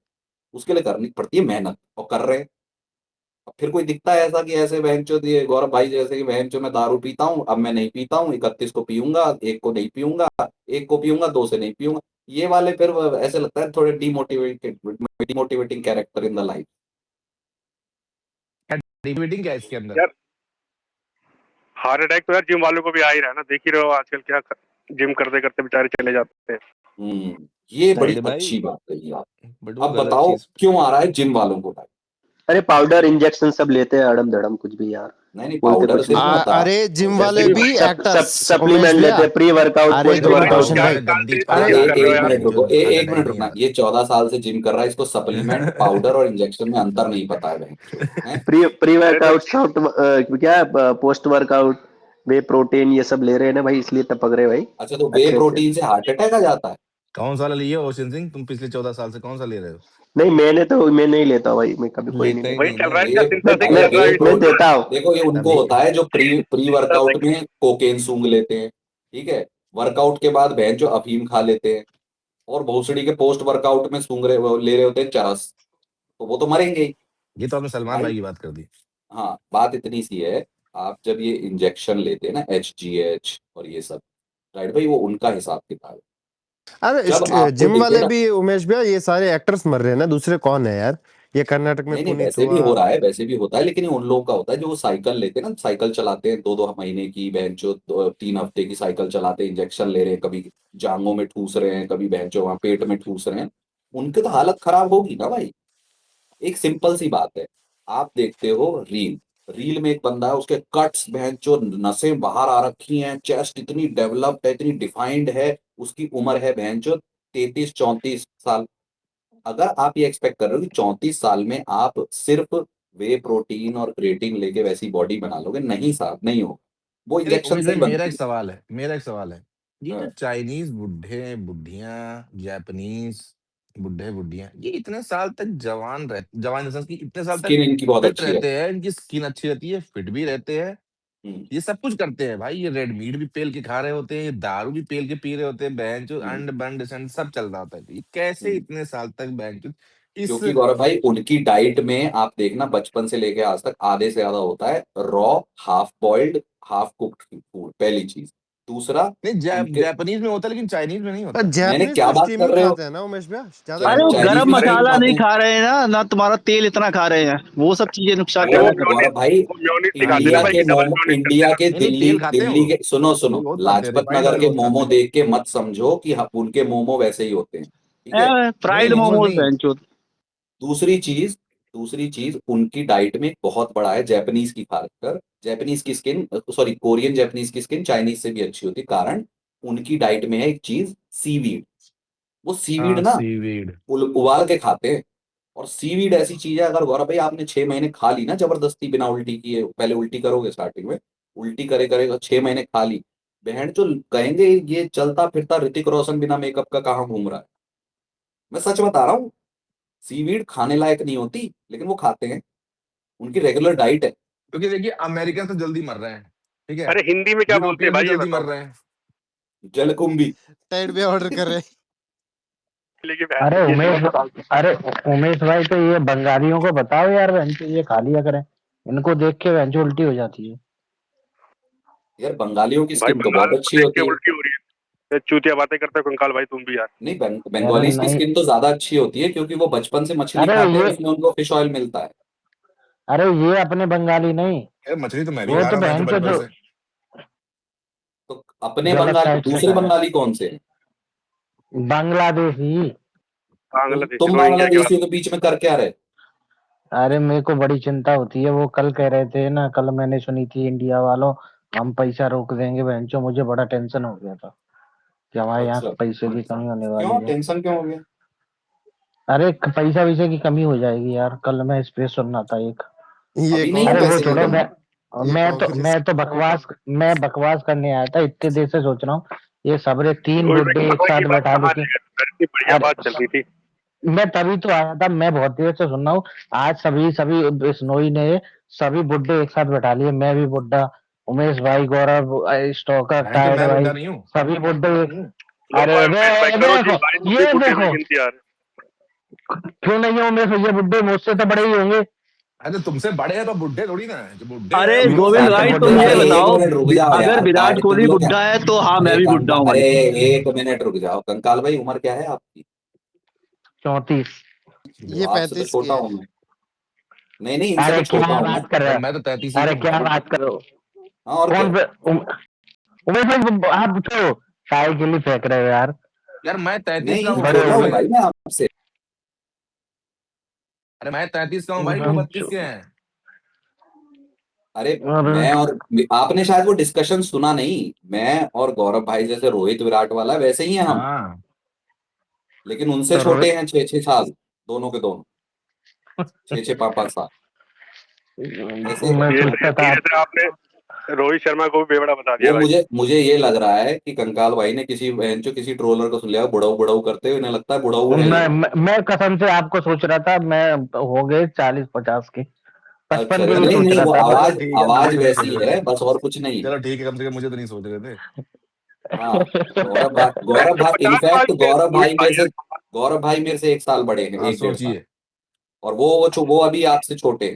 उसके लिए करनी पड़ती है मेहनत, और कर रहे हैं। अब फिर कोई दिखता है ऐसा कि ऐसे बहनचोद, ये गौरव भाई जैसे कि बहनचोद मैं दारू पीता हूँ, अब मैं नहीं पीता हूँ, 31 को पीऊंगा, एक को नहीं पीऊंगा, एक को पीऊंगा, दो से नहीं पीऊंगा। ये वाले फिर ऐसे लगता है थोड़े demotivating character in the life. Debating क्या है इसके अंदर? यार हार्ट अटैक तो यार जिम वालों को भी आ ही रहा है ना, देख ही रहे हो आजकल क्या जिम करते करते बेचारे चले जाते हैं। ये बड़ी टाइड भाई, अच्छी बात कही आप। बट वो अब गलत बताओ चीज। क्यों आ रहा है जिम वालों को भाई? अरे पाउडर इंजेक्शन सब लेते हैं, अड़म धड़म कुछ भी यार, नहीं नहीं, बोलते पाउडर कुछ से नहीं। नहीं होता। अरे जिम जैसे वाले कि भी एक्टर्स, उमेश सप्लीमेंट भैया। लेते हैं, प्री वर्कआउट, अरे पोस्ट एक मिनट भाई वर्कआउट। रोशन क्या भाई, कहाँ से ये अरे सब अरे कर रहे हो एक यार? मिनट रुको, हार्ट एक अटैक मिनट नहीं रुकना। यार। ये 14 साल से जिम कर रहा है, इसको सप्लीमेंट, पाउडर और इंजेक्शन में अंतर नहीं पता है बहन हैं? प्री अरे तो वर्कआउट, सॉफ्ट क्या, पोस्ट वर्कआउट, वे प्रोटीन, ये सब ले रहे हैं ना भाई, इसलिए टपक रहे हैं भाई अच्छा, तो वे अच्छे से। प्रोटीन से हार्ट अटैक आ जाता है? कौन सा वाला लिए हो ओशन सिंह? तुम पिछले 14 साल से कौन सा ले रहे हो? नहीं, मैं नहीं लेता भाई, मैं कभी कोई नहीं लेता ही लेता। वही नहीं चल ना रहा है ये। क्या, वे सिंथेटिक अरे चल रहा वे है मैं इसमें। प्रोटीन, देता हूँ देखो ये उनको अभी। होता है जो प्री वर्कआउट में कोकेन सूंघ लेते हैं, ठीक है, वर्कआउट के बाद बहन जो अफीम खा लेते हैं, और भोसड़ी के पोस्ट वर्कआउट में सूंघ रहे वो ले रहे होते हैं चरस, तो वो तो मरेंगे ही ये तो आपने सलमान भाई। भाई की बात कर दी। हाँ, बात इतनी सी है। आप जब ये इंजेक्शन लेते हैं ना, HGH और ये सब, राइट भाई, वो उनका हिसाब किताब है। जब अरे आपको जिम दिखे वाले ना, भी उमेश भैया, ये सारे एक्टर्स मर रहे हैं ना, दूसरे कौन है यार? ये कर्नाटक में नहीं नहीं, पुनीत वैसे भी हुआ। हो रहा है, वैसे भी होता है, लेकिन ये उन लोगों का होता है जो वो साइकिल लेते हैं ना, साइकिल चलाते हैं 2-2 महीने की, बहन जो 3 हफ्ते की साइकिल चलाते हैं, इंजेक्शन ले रहे हैं, कभी जांघों में ठूस रहे हैं, कभी बहन जो वहां पेट में ठूस रहे हैं, उनकी तो हालत खराब होगी ना भाई। एक सिंपल सी बात है, आप देखते हो रील, रील में एक बंदा है, उसके कट्स बहन जो नसें बाहर आ रखी हैं, चेस्ट इतनी डेवलप्ड है, इतनी डिफाइंड है, उसकी उम्र है बहन जो 33-34 साल। अगर आप ये एक्सपेक्ट कर रहे हो कि 34 साल में आप सिर्फ वे प्रोटीन और क्रिएटिन लेके वैसी बॉडी बना लोगे, नहीं साहब, नहीं हो। वो अरे इंजेक्शन उमेश से भाई, ही बनती मेरा एक सवाल है। ये जो है। चाइनीज बुढ़े बुढ़िया, जापानीज बुढ़े बुढ़िया, ये इतने साल तक जवान इन द सेंस कि इतने साल तक स्किन इनकी बहुत फिट अच्छी है। रहते हैं, इनकी स्किन अच्छी रहती है, फिट भी रहते हैं, हम्म, ये सब कुछ करते हैं भाई। ये रेड मीट भी पेल के खा रहे होते हैं, ये दारू भी पेल के पी रहे होते हैं, बहन जो हम्म, अंड बंड संड सब चल रहा होता है। ये कैसे हम्म। इतने साल तक बहन चो इस क्योंकि गौरव भाई, उनकी डाइट में आप देखना, बचपन से लेके आज तक आधे से ज्यादा होता है raw, half boiled, half cooked food, पहली चीज। दूसरा, नहीं, उनके, जापानीज में होता है, लेकिन चाइनीज में नहीं पर होता। मैंने जापानीज क्या तो बात स्टीम कर ही रहे हो? खाते हैं ना उमेश भैया, ज्यादा क्या अरे वो कुछ। चाइनीज गरम भी अरे स्टीम मसाला खाते नहीं हैं? खा रहे हैं ना, ना तुम्हारा तेल इतना खा रहे हैं, वो सब चीजें नुकसान अरे ज्यादा वो तो कर रही गौरव म्योनीस, भाई, वो म्योनीस दिखाते हैं ना इंडिया भाई के कि डबल मोमो, म्योनीस करते इंडिया हैं। के नहीं नहीं, दिल्ली तेल खाते हैं दिल्ली वो के, सुनो वो सुनो, यूज करते हैं, लाजपत रिफाइंड नगर ऑयल के यूज करते मोमो हैं। देख के मत समझो कि उनके मोमो वैसे ही होते हैं, ठीक है। हैं। नहीं, फ्राइड मोमोज मोमोज नहीं। बेंचोद। दूसरी चीज, उनकी डाइट में बहुत बड़ा है जापानीज की खासकर, जापानीज की स्किन, सॉरी, कोरियन जापानीज की स्किन चाइनीज से भी अच्छी होती है। कारण उनकी डाइट में है एक चीज सीवीड। वो सीवीड हाँ ना सीवीड। उबाल के खाते हैं। और सीवीड ऐसी चीज है, अगर गौरव भाई आपने 6 महीने खा ली ना जबरदस्ती बिना उल्टी किए, पहले उल्टी करोगे स्टार्टिंग में, उल्टी करेगा 6 महीने खा ली, बहन जो कहेंगे ये चलता फिरता ऋतिक रोशन बिना मेकअप का कहाँ घूम रहा है। मैं सच बता रहा हूँ, सीवीड खाने लायक नहीं होती लेकिन वो खाते हैं, उनकी रेगुलर डाइट है। क्योंकि देखिए अमेरिकन तो जल्दी मर रहे हैं, ठीक है, अरे हिंदी में क्या बोलते हैं यूरोपियन भी भाई, ये जल्दी मर बताओ। रहे हैं। जलकुंभी। साइड पे ऑर्डर कर रहे हैं। लेकिन अरे उमेश भाई, तो ये बंगालियों को बताओ यार, बहन ये खा लिया करें, इनको देख के बहन उल्टी हो जाती है। यार बंगालियों की भाई स्किन तो बहुत बंगाल को अच्छी देख के होती है। उल्टी हो रही है। ये चूतिया बातें करते हो कंकाल भाई, तुम भी यार। नहीं, अरे बंगालीज की नहीं, स्किन तो ज्यादा अच्छी होती है क्योंकि वो बचपन से मछली अरे खाते हैं, ये उसमें उनको फिश ऑयल मिलता है। अरे ये अपने बंगाली नहीं, यार मछली तो मैं भी वो खा तो रहा हूँ बहन जो बचपन जो से। तो अपने गलत बंगाली, साइड से दूसरे खा रहे बंगाली कौन से हैं? हैं। बांग्लादेशी। तो बांग्लादेशी तुम रोहिंग्या की बात। बांग्लादेशियों के बीच में कर क्या रहे? अरे मेरे को बड़ी चिंता होती है, वो कल कह रहे थे ना, कल मैंने सुनी थी इंडिया वालों, हम पैसा रोक देंगे बहनचो, मुझे बड़ा टेंशन हो गया था कि हमारे यहाँ अच्छा, पैसे की कमी होने वाली क्यों है। टेंशन क्यों हो गया? अरे पैसा वैसे की कमी हो जाएगी यार, कल मैं इस पे सुनना था एक। ये अभी नहीं है अरे वो कांग्रेस पैसे की की छोड़ो, कमी। ये कांग्रेस मैं बकवास करने आया था, इतने देर से सोच रहा हूँ ये सबरे तीन रोहित भाई बुड्ढे एक कहाँ की साथ बात बैठा कहाँ लेके। ले गए तुम? इतनी बढ़िया अरे बात चल रही थी। मैं तभी तो आया था, मैं बहुत देर से सुन रहा हूँ। आज सभी सभी बिश्नोई ने सभी बुड्ढे एक साथ बैठा लिए, मैं भी बुड्ढा, उमेश भाई, गौरव, स्टोकर, बहन तो टायड मैं भाई, बुड्ढा नहीं हूँ। सभी बुड्ढे लो अरे भाई रे उमेश भाई, करो जी देखो, भाई, बुढ़ी ये बुढ़ी में देखो, गिनती आ रही क्यों नहीं है उमेश भैया बुड्ढे, मुझसे तो बड़े ही होंगे। अरे तुमसे बड़े हैं तो बुड्ढे थोड़ी ना है, जो बुड्ढे हैं अरे अभी वो गोविंद हाँ तो भाई बुड्ढे तुम ये अरे एक बताओ, मिनट रुक जाओ अगर यार, विराट तुम कोहली लोग क्या? बुड्ढा है तो हाँ मैं अरे भी बुड्ढा हूँ अरे भाई। एक मिनट रुक जाओ, कंकाल भाई उम्र क्या है आपकी? 34। वो ये आपसे तो 35 के छोटा है। हूँ मैं। नहीं नहीं, इनसे अरे तो छोटा क्या हूँ मैं। बात कर रहे यार हो, मैं तो 33 ही अरे हूँ। क्या बात कर रहे हो, हाँ और क्या? कौन उमेश भाई आप तो साइकिल ही फेंक रहे हो यार, यार मैं 33 का नहीं, हूँ बड़े भाई, छोटा हो वो हूँ गए। भाई मैं आपसे। अरे मैं 33 का हूँ भाई, वो 32 के हैं। अरे अरे मैं और आपने शायद वो डिस्कशन सुना नहीं, मैं और गौरव भाई जैसे रोहित विराट वाला वैसे ही हैं हम, हाँ लेकिन उनसे तो छोटे हैं 6-6 साल, दोनों के दोनों 6-6 5-5 साल ऐसे। मैं है। सोचता था धीरे से आपने रोहित शर्मा को भी बेवड़ा बता दिया वो भाई। मुझे मुझे ये लग रहा है कि कंकाल भाई ने किसी बहन चो किसी ट्रोलर को सुन लिया बुढ़ाऊ बुढ़ाऊ करते हुए, इन्हें लगता है बुढ़ाऊ है ये। मैं कसम से आपको सोच रहा था, मैं हो गए 40-50 के, अच्छा 55 के अच्छा, भी नहीं सोच नहीं, रहा वो था मैं। चलो आवाज ठीक है, मुझे आवाज तो नहीं सोच वैसी रहे है थे। बस, और कुछ नहीं है। चलो ठीक है, कम से कम मुझे तो नहीं सोच रहे थे। हाँ, गौरव भाई 50 साल इनफैक्ट के रोहित भाई है। गौरव भाई मेरे से 1 साल बड़े हैं, हाँ 1-1.5 साल। सोचिए। और वो अभी आपसे छोटे हैं।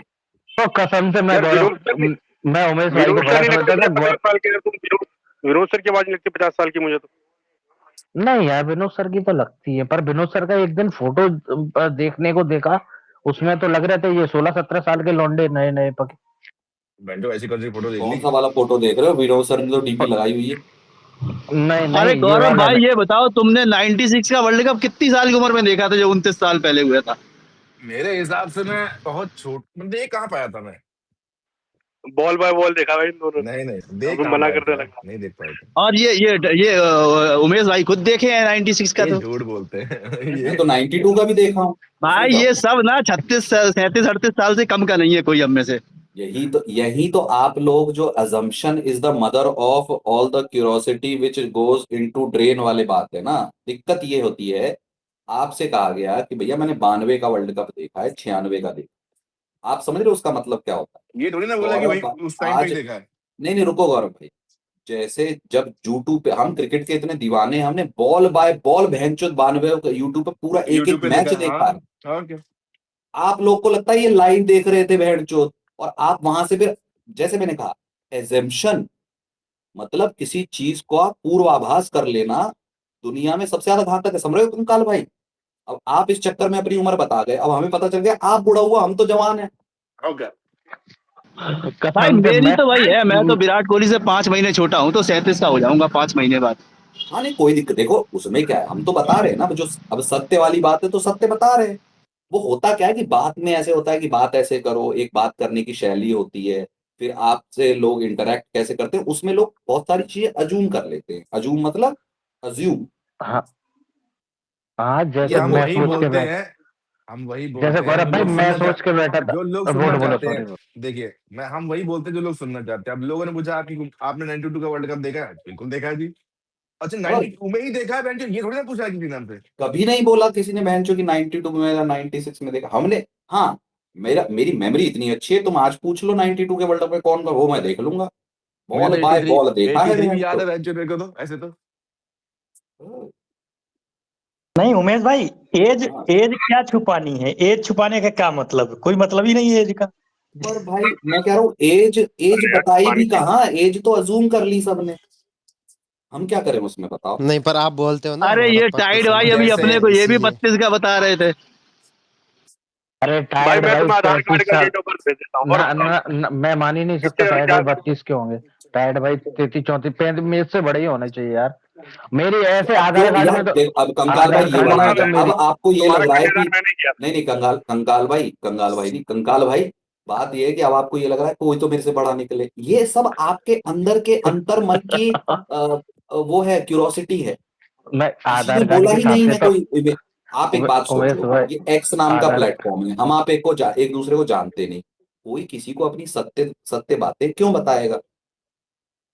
तो कसम से यार विनोद सर मैं उमेश भाई को विनोद सर बड़ा नहीं लगते समझता मुझे था। 50 साल के। यार तुम विनोद सर की आवाज नहीं लगती 50 साल की मुझे तो। नहीं यार, विनोद सर की तो लगती है, पर विनोद सर का एक दिन फोटो देखने को देखा, उसमें तो लग रहे थे ये 16-17 साल के लौंडे, नए नए पके। बेंटो ऐसी कौन सी फोटो देख कौन ली? सा वाला फोटो देख रहे हो? विनोद सर ने तो डीपी लगाई हुई है। नहीं अरे नहीं, ये गौरव वाला भाई नहीं। ये बताओ, तुमने 96 का वर्ल्ड कप कितनी साल की उम्र में देखा था, जो 29 साल पहले हुआ था? मेरे हिसाब से मैं बहुत छोट, मैं देख कहाँ पाया था मैं। बॉल बाय बॉल देखा भाई इन दोनों ने। नहीं नहीं, देख अब कहाँ मना पाए करने थे यार, लगा। नहीं देख पाए थे। और ये उमेश भाई खुद देखे हैं 96 का ये तो। झूठ बोलते हैं मैं ये। तो 92 का भी देखा हूँ। भाई इसमें ये तो सब ना 36 37 38 साल से कम का नहीं है कोई हम में से। यही तो आप लोग जो assumption is the mother of all the curiosity which goes into drain वाले बात है ना। दिक्कत ये होती है, आपसे कहा गया कि भैया मैंने 92 का वर्ल्ड कप देखा है, 96 का देखा। आप समझ रहे हो उसका मतलब क्या होता है? ये थोड़ी ना बोला कि गौरव वही उस टाइम पे ही आज देखा है। नहीं रुको गौरव भाई, जैसे जब यूट्यूब पे हम क्रिकेट के इतने दीवाने हैं, हमने बॉल बाय बॉल भैंचोद 92 यूट्यूब पे पूरा एक यूट्यूब एक पे मैच देखा है, देखा है। हाँ और क्या। आप लोग को लगता है ये लाइव देख रहे थे भैंचोद, और आप वहां से फिर, जैसे मैंने कहा, एजम्पशन मतलब किसी चीज का पूर्वाभास कर लेना दुनिया में सबसे ज्यादा घातक है, समझ रहे हो तुम काल भाई? अब आप इस चक्कर में अपनी उम्र बता गए, अब हमें पता चल गया आप बुढ़ा हुआ, हम तो जवान है। ओके। भाई कसम से मेरी मैं तो वही है, मैं तो विराट कोहली से 5 महीने छोटा हूँ, तो 37 का हो जाऊंगा 5 महीने बाद। हाँ नहीं कोई दिक्कत, देखो उसमें क्या है, हम तो बता रहे हैं ना जो अब सत्य वाली बात है, तो सत्य बता रहे हैं। वो होता क्या है कि बात में ऐसे होता है कि बात ऐसे करो, एक बात करने की शैली होती है, फिर आपसे लोग इंटरेक्ट कैसे करते हैं, उसमें लोग बहुत सारी चीजें अजूम कर लेते हैं। अजूम मतलब अज्यूम। हाँ हाँ, ये जैसे हम मैं वही सोच के बोलते बैठ, हैं, हम वही जैसे बोलते हैं गौरव जो भाई लोग मैं सुनना सोच के बैठा था। जो लोग सुनना बोलो बोलो, चाहते सॉरी। हैं। देखिए मैं हम वही बोलते हैं जो लोग सुनना चाहते हैं। अब लोगों ने पूछा कि आपने 92 का वर्ल्ड कप देखा है? बिल्कुल देखा है जी। अच्छा और 92 में ही देखा है बेंचो, ये थोड़ी ना पूछा है किसी नाम से। कभी नहीं बोला किसी ने बहनचोद की 92 में या 96 में देखा हमने। हाँ, मेरी मेमोरी इतनी अच्छी है, तुम आज पूछ लो 92 के वर्ल्ड कप में कौन का, वो मैं देख लूंगा। मुझे तो बॉल बाय बॉल देखा है 83 भी याद बहनचोद। है बेंचो मेरे को तो, ऐसे तो। नहीं उमेश भाई, एज हाँ, एज क्या छुपानी है? एज छुपाने का क्या मतलब? कोई मतलब ही नहीं है एज का। पर भाई मैं कह रहा हूँ एज एज अरे यार बताई भी पानी की कहाँ, एज तो अजूम कर ली सबने। हम क्या करें उसमें बताओ। नहीं, पर आप बोलते हो ना अरे हमारा ये टाइड 25 साल भाई का अभी जैसे बच्चा अपने है को ये भी इसीलिए। 32 का बता रहे थे। अरे भाई, टायर्ड मैं भाई तुम्हें आधार कार्ड 33 का साल। डेट ऑफ बर्थ भेज देता हूँ और ना, ना, ना मैं मान ही नहीं सकता इसके टायर्ड भाई क्या 32 के होंगे। टायर्ड भाई 33 34 35 मेरे से बड़े ही होने चाहिए यार। मेरी तो ऐसे अब आधार क्यों कार्ड यार में तो, देख, अब कंकाल भाई आधार ये कार्ड वाला आ में गया। तो अब मेरी, आपको ये लग तुम्हारा रहा है कन्यादान कि मैंने किया था। नहीं नहीं, कंकाल भाई नहीं, कंकाल भाई, बात ये है कि अब आपको ये लग रहा है कोई तो मेरे से बड़ा निकले। ये सब आपके अंदर के अंतर मन की वो है, क्यूरोसिटी है। मैं किसी ने आधार कार्ड बोला के ही हिसाब नहीं से है तो कोई। आप एक बात उमेश सोचो, भाई ये एक्स नाम का आधार, प्लेटफॉर्म है, हम आप एक दूसरे को जानते नहीं। कोई किसी को अपनी सत्य सत्य बातें क्यों बताएगा,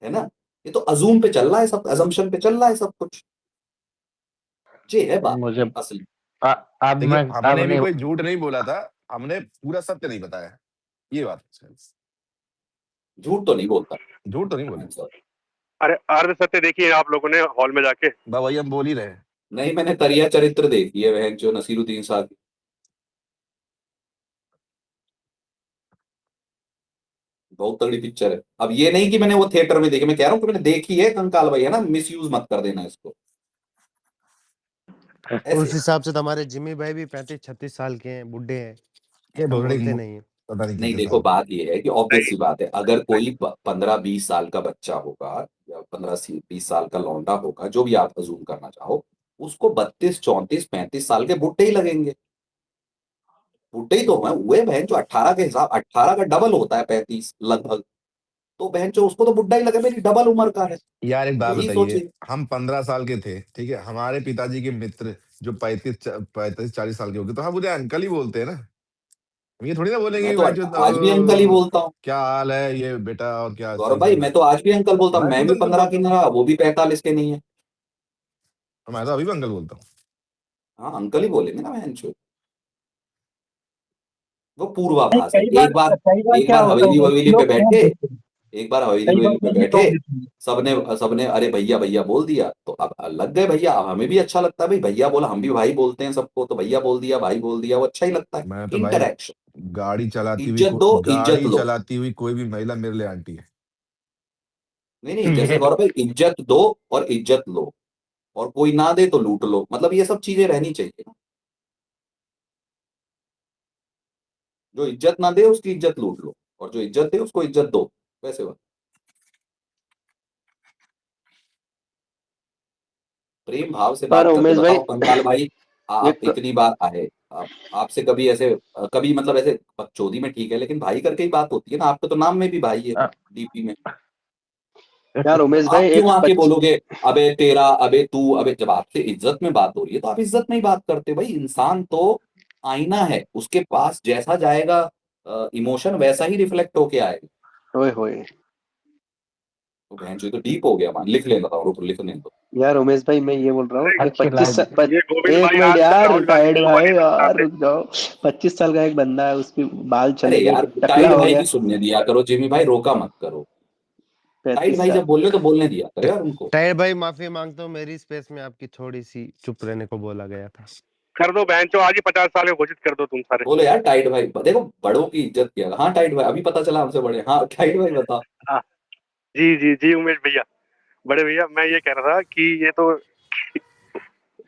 है ना। ये तो अजूम पे चल रहा है सब, अजम्पशन पे चल रहा है सब कुछ। ये है बात मुझे असली। अब देखिए मैं, अब हमने भी नहीं। कोई झूठ नहीं बोला था, हमने पूरा सत्य नहीं बताया, ये बात है। झूठ तो नहीं बोलता। झूठ तो नहीं बोले। अरे अर्ध सत्य देखिए आप लोगों ने हॉल में जाके। वही हम बोल ही रहे हैं। नहीं, मैंने तरिया चरित्र देखी है बहन जो नसीरुद्दीन शाह की। बहुत तगड़ी पिक्चर है। अब ये नहीं कि मैंने वो थिएटर में देखी, मैं कह रहा हूँ कि मैंने देखी है कंकाल भाई, है ना, मिस यूज मत कर देना इसको उस ऐसे। हिसाब से तो हमारे जिम्मी भाई भी 35-36 साल के हैं, बुढ़े हैं। ये हम बोल रहे बोलते नहीं हैं। पता नहीं नहीं कितने देखो, साल के। बात ये है कि ऑब्वियस नहीं सी बात है, अगर कोई 15-20 साल का बच्चा होगा या 15-20 साल का लौंडा होगा, जो भी आप अजूम करना चाहो, उसको 32-34-35 साल के बुढ़े ही लगेंगे। बुढ़े ही तो हुए बहन जो 18 के हिसाब, 18 का डबल होता है 35 लगभग। तो बहन जो उसको तो बुढ़ा ही लगे, मेरी डबल उम्र का है। यार एक बात यही बताइए, सोचिए। हम 15 साल के थे, ठीक है, हमारे पिताजी के मित्र जो 35-40 साल के हो गए, तो हम उन्हें अंकल ही बोलते हैं ना। हम ये थोड़ी ना बोलेंगे मैं कि तो भाई जो आज भी अंकल ही बोलता हूँ क्या हाल है ये बेटा, और क्या गौरव चल भाई, रहा है। मैं तो आज भी अंकल बोलता हूँ। मैं मैं खुद भी अंकल 15 की बोलता हूँ। नहीं रहा, वो भी 45 के नहीं है। मैं तो अभी भी अंकल बोलता हूँ। हाँ, अंकल ही बोलेंगे ना बहन चो। वो नहीं, पूर्वाभास है। कई बार एक क्या बार होता है हवेली उमेश, ववेली पे लोग टोक बैठे, देते हैं। एक बार हवेली कई बार ववेली पे लोग ये बैठे, टोक देते हैं। सबने सबने अरे भैया भैया बोल दिया, तो अब लग गए भैया। अब हमें भी अच्छा लगता है भाई, भैया बोला, हम भी भाई बोलते हैं सबको, तो भैया बोल दिया, भाई बोल दिया, वो अच्छा ही लगता है। मैं तो भाई इंटरेक्शन। गाड़ी दो, इज्जत गाड़ी लो। चलाती हुई कोई भी महिला मेरे लिए आंटी है। नहीं नहीं, जैसे गौरव भाई, इज्जत दो और इज्जत लो, और कोई ना दे तो लूट लो, मतलब ये सब चीजें रहनी चाहिए ना। जो इज्जत ना दे उसकी इज्जत लूट लो, और जो इज्जत दे उसको इज्जत दो। वैसे बात। प्रेम भाव से पर बात करके उमेश भाई बताओ कंकाल भाई। आप एक इतनी बार आए, आपसे कभी ऐसे कभी मतलब ऐसे बकचोदी में ठीक है, लेकिन भाई करके ही बात होती है ना। आपके तो नाम में भी भाई है, डीपी में। यार तो उमेश भाई आप एक क्यों आके बोलोगे अबे तेरा, अबे तू, अबे, जब आपसे इज्जत में बात हो रही है तो आप इज्जत में ही बात करते हो। भाई इंसान तो आईना है, उसके पास जैसा जाएगा इमोशन वैसा ही रिफ्लेक्ट होके आएगा। होए होए। तो बहन जो तो डीप हो गया, मान लिख लेना था, और लिखने दो। यार उमेश भाई मैं ये बोल रहा हूँ, एक अच्छी लाइफ। ये गोविंद एक भाई मिनट आजकल यार, राहुल गांधी टायर्ड को भाई नहीं समझ यार पाते। रुक जाओ। 25 साल का एक बंदा है, उसकी बाल अरे चले गए, यार, टकला टाइड हो भाई गया। की सुनने दिया करो, जिमी भाई रोका मत करो। टाइड 35 भाई साल जब बोल रहे हो तो बोलने दिया करो यार उनको। टायर भाई माफी मांगता हूँ, मेरी स्पेस में आपकी थोड़ी सी चुप रहने को बोला गया था। कर दो बहन चो, आज ही 50 साल के घोषित कर दो तुम सारे। बोलो यार टाइड भाई, देखो बड़ों की इज्जत किया। हाँ टाइड भाई, अभी पता चला हमसे बड़े। हाँ टाइड भाई बता। हाँ जी जी जी उमेश भैया, बड़े भैया, मैं ये कह रहा था कि ये तो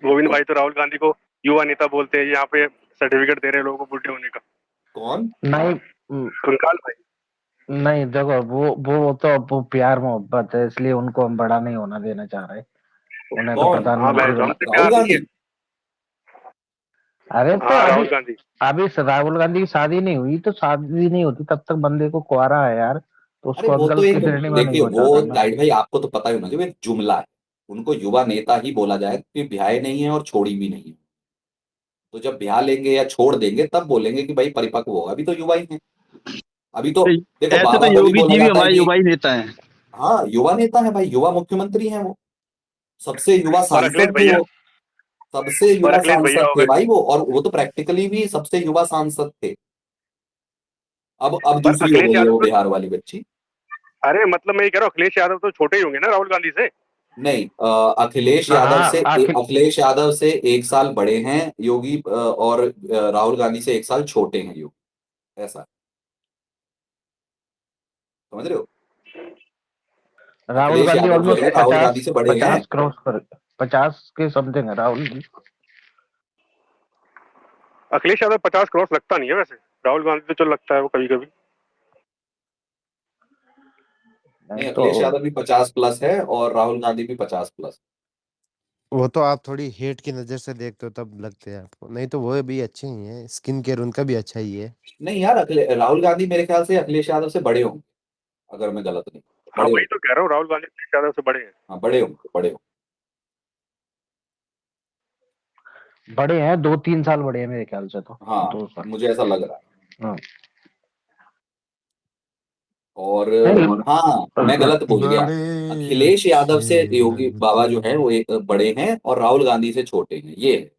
गोविंद भाई तो राहुल गांधी को युवा नेता बोलते हैं, यहाँ पे सर्टिफिकेट दे रहे हैं लोगों को बुढ़े होने का। कौन? नहीं कंकाल भाई। नहीं, देखो वो तो वो प्यार मोहब्बत है, इसलिए उनको हम बड़ा नहीं होना देना चाह रहे। उन्हें तो कौन? हाँ प्रधानमंत्री बहन चो, बना। हमसे राहुल प्यार नहीं है। गांधी? अरे तो हाँ अभी, राहुल गांधी। अभी राहुल गांधी की शादी नहीं हुई, तो शादी नहीं होती तब तक बंदे को कुंवारा है यार। तो अरे उसको वो तो अंकल की एक, श्रेणी में नहीं देखिए पहुंचाता वो ना। गाइड भाई आपको तो पता ही होना चाहिए, एक जुमला है। उनको युवा नेता ही बोला जाए क्योंकि ब्याह नहीं है और छोड़ी भी नहीं है। तो जब ब्याह लेंगे या छोड़ देंगे तब बोलेंगे कि भाई परिपक्व होगा, अभी तो युवा ही है। अभी तो देखो ऐसे तो बाबा को भी योगी बोला जी भी जाता है हमारे कि युवा ही नेता हैं। हाँ युवा नेता है भाई, युवा मुख्यमंत्री हैं वो, सबसे युवा और अखिलेश सांसद थे भैया वो, सबसे और युवा अखिलेश भैया सांसद हो थे गए। भाई वो, और वो तो प्रैक्टिकली भी सबसे युवा सांसद थे। अब पर दूसरी हो अखिलेश गई है यादव वो तो, बिहार वाली बच्ची। अरे मतलब मैं ये कह रहा हूँ अखिलेश यादव तो छोटे ही होंगे ना राहुल गांधी से। नहीं अखिलेश यादव हाँ से अखिलेश यादव से 1 साल बड़े हैं योगी, और राहुल गांधी से 1 साल छोटे हैं योगी, ऐसा समझ रहे हो। राहुल अखिलेश गांधी यादव जो ऑलमोस्ट है राहुल गांधी 50 से बड़े हैं। 50 क्रॉस कर 50 के समथिंग है राहुल जी। अखिलेश यादव 50 क्रॉस लगता नहीं है वैसे, राहुल गांधी तो चल लगता है वो कभी कभी। नहीं तो अखिलेश यादव भी 50+ है और राहुल गांधी भी 50+। वो तो आप थोड़ी हेट की नजर से देखते हो तब लगते हैं आपको, नहीं तो वो भी अच्छे ही हैं, स्किन केयर उनका भी अच्छा ही है। नहीं यार राहुल गांधी मेरे ख्याल से अखिलेश यादव से बड़े होंगे, अगर मैं गलत नहीं, हाँ बड़े वही होंगे। तो कह रहा हूँ, राहुल गांधी अखिलेश यादव से बड़े हैं। हाँ बड़े होंगे, बड़े होंगे। बड़े हैं, 2-3 साल बड़े हैं मेरे ख्याल से तो। हाँ 2 साल। मुझे ऐसा लग रहा है। हाँ। और नहीं, हाँ मैं गलत बोल गया, बड़े अखिलेश यादव अच्छे से योगी बाबा जो है लगते। वो एक बड़े हैं और राहुल गांधी से छोटे हैं, ये है।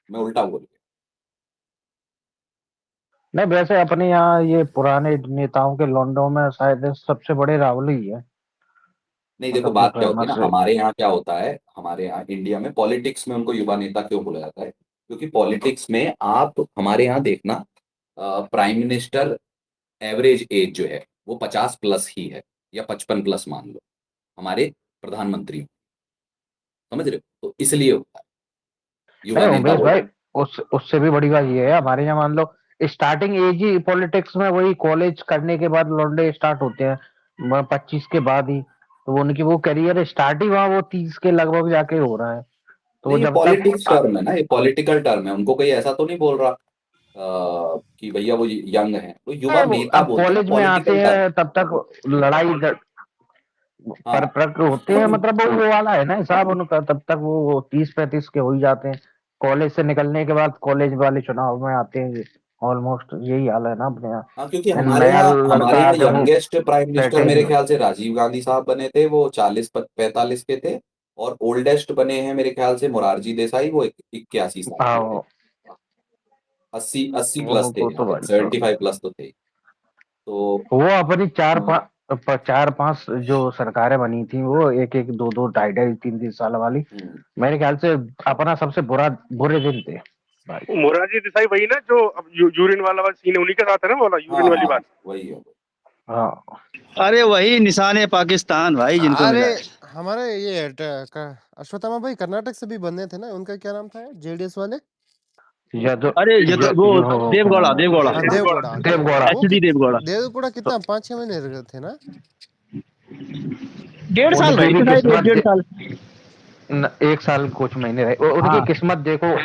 मैं उल्टा बोल गया। नहीं वैसे अपने यहाँ ये पुराने नेताओं के लॉन्डो में शायद सबसे बड़े राहुल ही है, नहीं देखो मतलब जो बात क्या होती है फेमस ना, है। हमारे यहाँ क्या होता है, हमारे यहाँ इंडिया में पॉलिटिक्स में उनको युवा नेता क्यों बोला जाता है, क्योंकि पॉलिटिक्स में आप हमारे यहाँ देखना, प्राइम मिनिस्टर एवरेज एज जो है वो 50+ ही है, या 55+ मान लो, हमारे प्रधानमंत्री, समझ रहे हो, तो इसलिए होता है युवा नहीं नेता उमेश बोलते भाई, हैं। उससे भी बड़ी बात ये है, हमारे यहाँ मान लो स्टार्टिंग एज ही पॉलिटिक्स में वही कॉलेज करने के बाद लौंडे स्टार्ट होते हैं, 25 के बाद ही, तो वो उनकी वो करियर स्टार्ट ही वहाँ वो 30 के लगभग जाके हो रहा है। तो वो नहीं ये जब तक पॉलिटिक्स टर्म है ना, ये पॉलिटिकल टर्म है, उनको कोई ऐसा तो नहीं बोल रहा कि भैया वो यंग है, तो युवा नेता अब बोलते हैं ना, कॉलेज में आते पॉलिटिकल टर्म। हैं तब तक लड़ाई पर हाँ प्रक होते हैं, मतलब वो वाला है ना हिसाब उनका, तब तक वो 30-35 के हो ही जाते हैं। कॉलेज से निकलने के बाद कॉलेज वाले चुनाव में आते हैं, ऑलमोस्ट यही हाल है ना अपने यहाँ। हाँ क्योंकि नया हमारे लड़का यहाँ जब वो यंगेस्ट प्राइम मिनिस्टर सेटिंग मेरे में। ख्याल से राजीव गांधी साहब बने थे, वो 40-45 के थे। और ओल्डेस्ट बने हैं मेरे ख्याल से मोरारजी देसाई, वो 81 साल के थे। हाँ 80 वो प्लस थे वो तो यार, बड़ी तो 75+ तो थे। तो वो अपनी 4-5 जो सरकारें बनी थी वो 1-1 2-2 2.5 3-3 साल वाली, मेरे ख्याल से अपना सबसे बुरे दिन थे भाई। वो मोरारजी देसाई वही ना जो अब यूरिन वाला सीन है, उन्हीं के साथ है ना, वाला हाँ यूरिन वाली हाँ बात। वही है। हाँ अरे वही निशान है पाकिस्तान भाई जिनको अरे मिला है। हमारे ये अश्वत्थामा भाई कर्नाटक से भी बने थे ना, उनका क्या नाम था जेडीएस वाले? अरे वो क्या नाम देवगौड़ा हाँ है? देवगौड़ा, देवगौड़ा। वो HD देवगौड़ा। देवगौड़ा कितना 5-6 महीने रहे थे ना? 1.5 साल उनकी रहे भी थे शायद, किस्मत 1-1.5 साल। 1 साल कुछ महीने रहे, उनकी हाँ किस्मत देखो